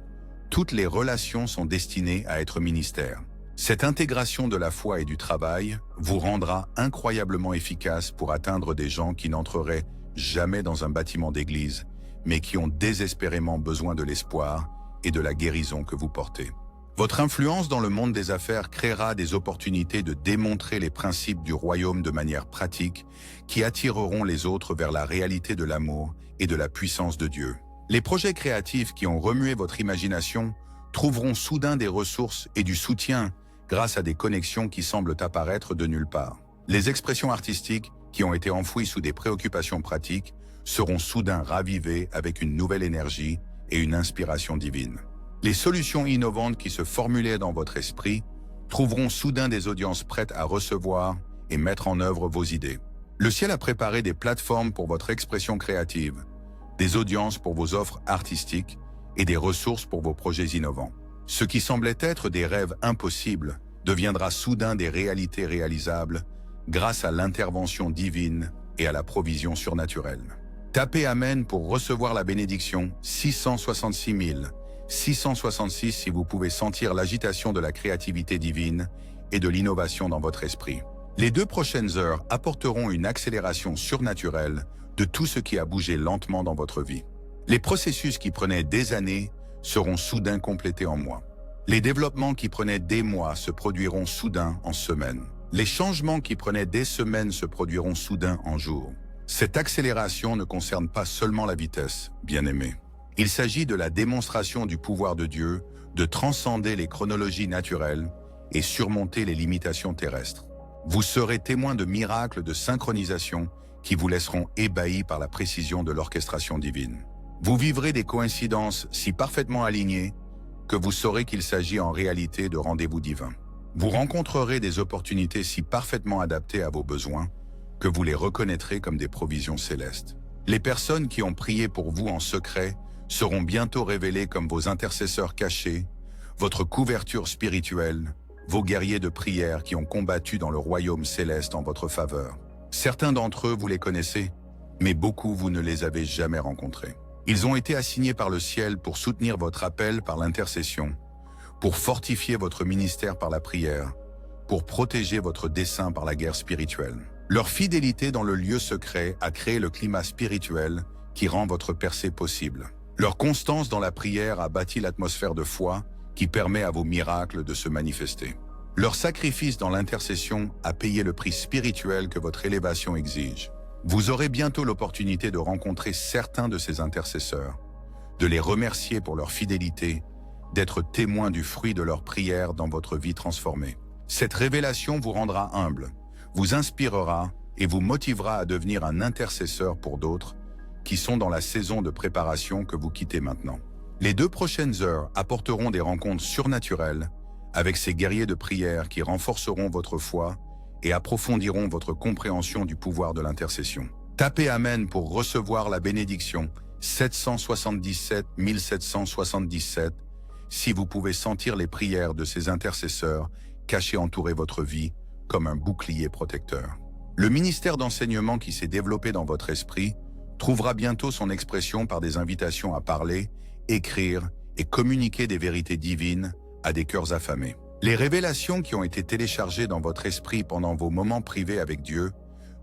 toutes les relations sont destinées à être ministère. Cette intégration de la foi et du travail vous rendra incroyablement efficace pour atteindre des gens qui n'entreraient jamais dans un bâtiment d'église, mais qui ont désespérément besoin de l'espoir et de la guérison que vous portez. Votre influence dans le monde des affaires créera des opportunités de démontrer les principes du royaume de manière pratique qui attireront les autres vers la réalité de l'amour et de la puissance de Dieu. Les projets créatifs qui ont remué votre imagination trouveront soudain des ressources et du soutien grâce à des connexions qui semblent apparaître de nulle part. Les expressions artistiques qui ont été enfouies sous des préoccupations pratiques seront soudain ravivées avec une nouvelle énergie et une inspiration divine. Les solutions innovantes qui se formulaient dans votre esprit trouveront soudain des audiences prêtes à recevoir et mettre en œuvre vos idées. Le ciel a préparé des plateformes pour votre expression créative, des audiences pour vos offres artistiques et des ressources pour vos projets innovants. Ce qui semblait être des rêves impossibles deviendra soudain des réalités réalisables grâce à l'intervention divine et à la provision surnaturelle. Tapez Amen pour recevoir la bénédiction 666 666 si vous pouvez sentir l'agitation de la créativité divine et de l'innovation dans votre esprit. Les 2 prochaines heures apporteront une accélération surnaturelle de tout ce qui a bougé lentement dans votre vie. Les processus qui prenaient des années seront soudain complétés en mois. Les développements qui prenaient des mois se produiront soudain en semaines. Les changements qui prenaient des semaines se produiront soudain en jours. Cette accélération ne concerne pas seulement la vitesse, bien-aimés. Il s'agit de la démonstration du pouvoir de Dieu, de transcender les chronologies naturelles et surmonter les limitations terrestres. Vous serez témoin de miracles de synchronisation qui vous laisseront ébahis par la précision de l'orchestration divine. Vous vivrez des coïncidences si parfaitement alignées que vous saurez qu'il s'agit en réalité de rendez-vous divins. Vous rencontrerez des opportunités si parfaitement adaptées à vos besoins que vous les reconnaîtrez comme des provisions célestes. Les personnes qui ont prié pour vous en secret seront bientôt révélées comme vos intercesseurs cachés, votre couverture spirituelle, vos guerriers de prière qui ont combattu dans le royaume céleste en votre faveur. Certains d'entre eux, vous les connaissez, mais beaucoup, vous ne les avez jamais rencontrés. Ils ont été assignés par le ciel pour soutenir votre appel par l'intercession, pour fortifier votre ministère par la prière, pour protéger votre dessein par la guerre spirituelle. Leur fidélité dans le lieu secret a créé le climat spirituel qui rend votre percée possible. Leur constance dans la prière a bâti l'atmosphère de foi qui permet à vos miracles de se manifester. Leur sacrifice dans l'intercession a payé le prix spirituel que votre élévation exige. Vous aurez bientôt l'opportunité de rencontrer certains de ces intercesseurs, de les remercier pour leur fidélité, d'être témoin du fruit de leur prière dans votre vie transformée. Cette révélation vous rendra humble, vous inspirera et vous motivera à devenir un intercesseur pour d'autres qui sont dans la saison de préparation que vous quittez maintenant. Les 2 prochaines heures apporteront des rencontres surnaturelles avec ces guerriers de prière qui renforceront votre foi et approfondiront votre compréhension du pouvoir de l'intercession. Tapez Amen pour recevoir la bénédiction 777 777 si vous pouvez sentir les prières de ces intercesseurs cachés entourer votre vie comme un bouclier protecteur. Le ministère d'enseignement qui s'est développé dans votre esprit trouvera bientôt son expression par des invitations à parler, écrire et communiquer des vérités divines à des cœurs affamés. Les révélations qui ont été téléchargées dans votre esprit pendant vos moments privés avec Dieu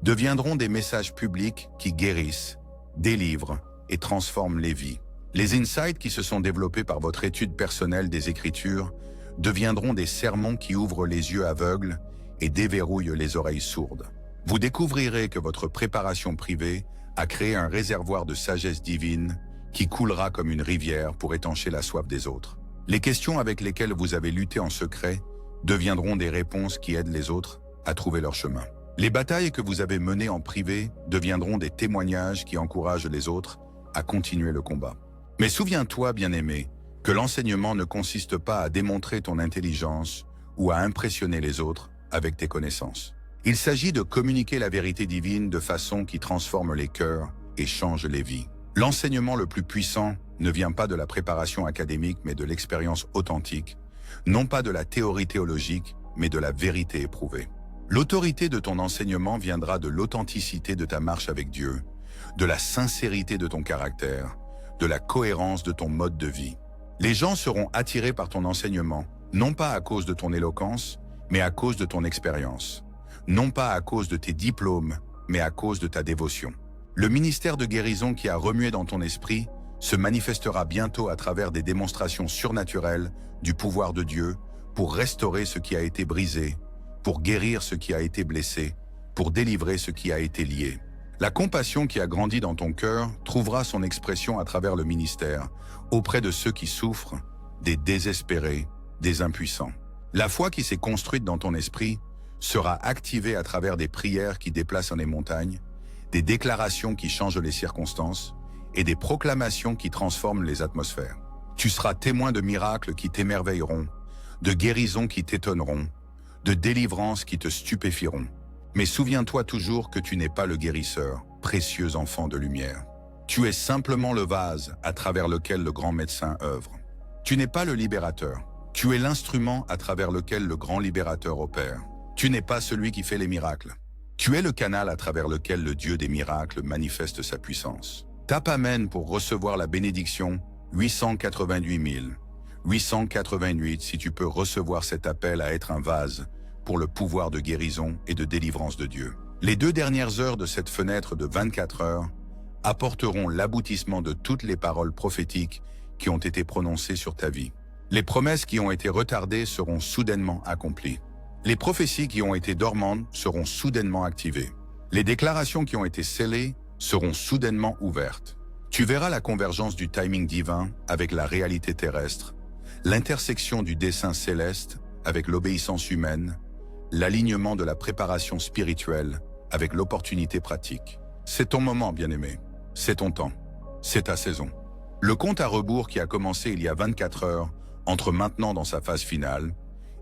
deviendront des messages publics qui guérissent, délivrent et transforment les vies. Les insights qui se sont développés par votre étude personnelle des Écritures deviendront des sermons qui ouvrent les yeux aveugles et déverrouillent les oreilles sourdes. Vous découvrirez que votre préparation privée a créé un réservoir de sagesse divine qui coulera comme une rivière pour étancher la soif des autres. Les questions avec lesquelles vous avez lutté en secret deviendront des réponses qui aident les autres à trouver leur chemin. Les batailles que vous avez menées en privé deviendront des témoignages qui encouragent les autres à continuer le combat. Mais souviens-toi, bien-aimé, que l'enseignement ne consiste pas à démontrer ton intelligence ou à impressionner les autres avec tes connaissances. Il s'agit de communiquer la vérité divine de façon qui transforme les cœurs et change les vies. L'enseignement le plus puissant ne vient pas de la préparation académique mais de l'expérience authentique, non pas de la théorie théologique mais de la vérité éprouvée. L'autorité de ton enseignement viendra de l'authenticité de ta marche avec Dieu, de la sincérité de ton caractère, de la cohérence de ton mode de vie. Les gens seront attirés par ton enseignement, non pas à cause de ton éloquence, mais à cause de ton expérience. Non pas à cause de tes diplômes, mais à cause de ta dévotion. Le ministère de guérison qui a remué dans ton esprit se manifestera bientôt à travers des démonstrations surnaturelles du pouvoir de Dieu pour restaurer ce qui a été brisé, pour guérir ce qui a été blessé, pour délivrer ce qui a été lié. La compassion qui a grandi dans ton cœur trouvera son expression à travers le ministère, auprès de ceux qui souffrent, des désespérés, des impuissants. La foi qui s'est construite dans ton esprit sera activée à travers des prières qui déplacent les montagnes, des déclarations qui changent les circonstances et des proclamations qui transforment les atmosphères. Tu seras témoin de miracles qui t'émerveilleront, de guérisons qui t'étonneront, de délivrances qui te stupéfieront. Mais souviens-toi toujours que tu n'es pas le guérisseur, précieux enfant de lumière. Tu es simplement le vase à travers lequel le grand médecin œuvre. Tu n'es pas le libérateur. Tu es l'instrument à travers lequel le grand libérateur opère. Tu n'es pas celui qui fait les miracles. Tu es le canal à travers lequel le Dieu des miracles manifeste sa puissance. Tape Amen pour recevoir la bénédiction 888 888 si tu peux recevoir cet appel à être un vase pour le pouvoir de guérison et de délivrance de Dieu. Les 2 dernières heures de cette fenêtre de 24 heures apporteront l'aboutissement de toutes les paroles prophétiques qui ont été prononcées sur ta vie. Les promesses qui ont été retardées seront soudainement accomplies. Les prophéties qui ont été dormantes seront soudainement activées. Les déclarations qui ont été scellées seront soudainement ouvertes. Tu verras la convergence du timing divin avec la réalité terrestre, l'intersection du dessein céleste avec l'obéissance humaine, l'alignement de la préparation spirituelle avec l'opportunité pratique. C'est ton moment, bien-aimé. C'est ton temps. C'est ta saison. Le compte à rebours qui a commencé il y a 24 heures entre maintenant dans sa phase finale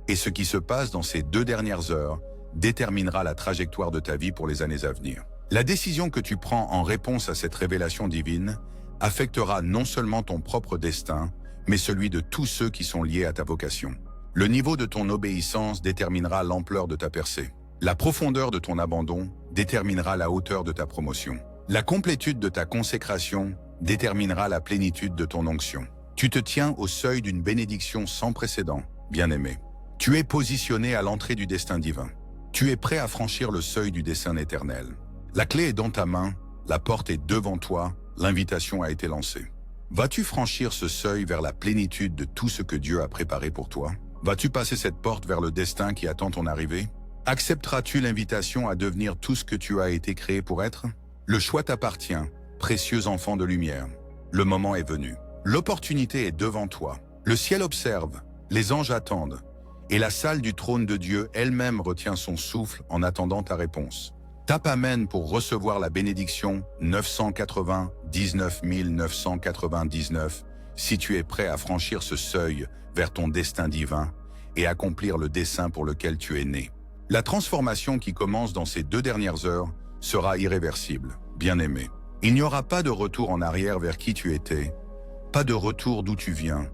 et ce qui se passe dans ces 2 dernières heures déterminera la trajectoire de ta vie pour les années à venir. La décision que tu prends en réponse à cette révélation divine affectera non seulement ton propre destin, mais celui de tous ceux qui sont liés à ta vocation. Le niveau de ton obéissance déterminera l'ampleur de ta percée. La profondeur de ton abandon déterminera la hauteur de ta promotion. La complétude de ta consécration déterminera la plénitude de ton onction. Tu te tiens au seuil d'une bénédiction sans précédent, bien-aimé. Tu es positionné à l'entrée du destin divin. Tu es prêt à franchir le seuil du dessein éternel. La clé est dans ta main, la porte est devant toi, l'invitation a été lancée. Vas-tu franchir ce seuil vers la plénitude de tout ce que Dieu a préparé pour toi? Vas-tu passer cette porte vers le destin qui attend ton arrivée? Accepteras-tu l'invitation à devenir tout ce que tu as été créé pour être? Le choix t'appartient, précieux enfant de lumière. Le moment est venu. L'opportunité est devant toi. Le ciel observe, les anges attendent, et la salle du trône de Dieu elle-même retient son souffle en attendant ta réponse. Tape Amen pour recevoir la bénédiction 999 999 si tu es prêt à franchir ce seuil vers ton destin divin et accomplir le dessein pour lequel tu es né. La transformation qui commence dans ces 2 dernières heures sera irréversible, bien-aimé. Il n'y aura pas de retour en arrière vers qui tu étais, pas de retour d'où tu viens,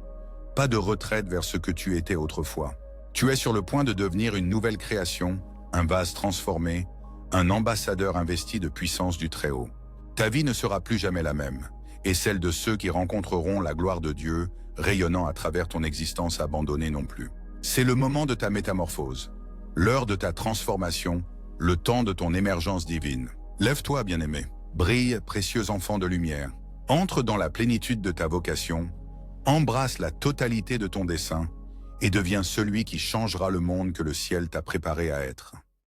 pas de retraite vers ce que tu étais autrefois. Tu es sur le point de devenir une nouvelle création, un vase transformé, un ambassadeur investi de puissance du Très-Haut. Ta vie ne sera plus jamais la même, et celle de ceux qui rencontreront la gloire de Dieu rayonnant à travers ton existence abandonnée non plus. C'est le moment de ta métamorphose, l'heure de ta transformation, le temps de ton émergence divine. Lève-toi, bien-aimé, brille, précieux enfant de lumière. Entre dans la plénitude de ta vocation, embrasse la totalité de ton dessein et deviens celui qui changera le monde que le ciel t'a préparé à être.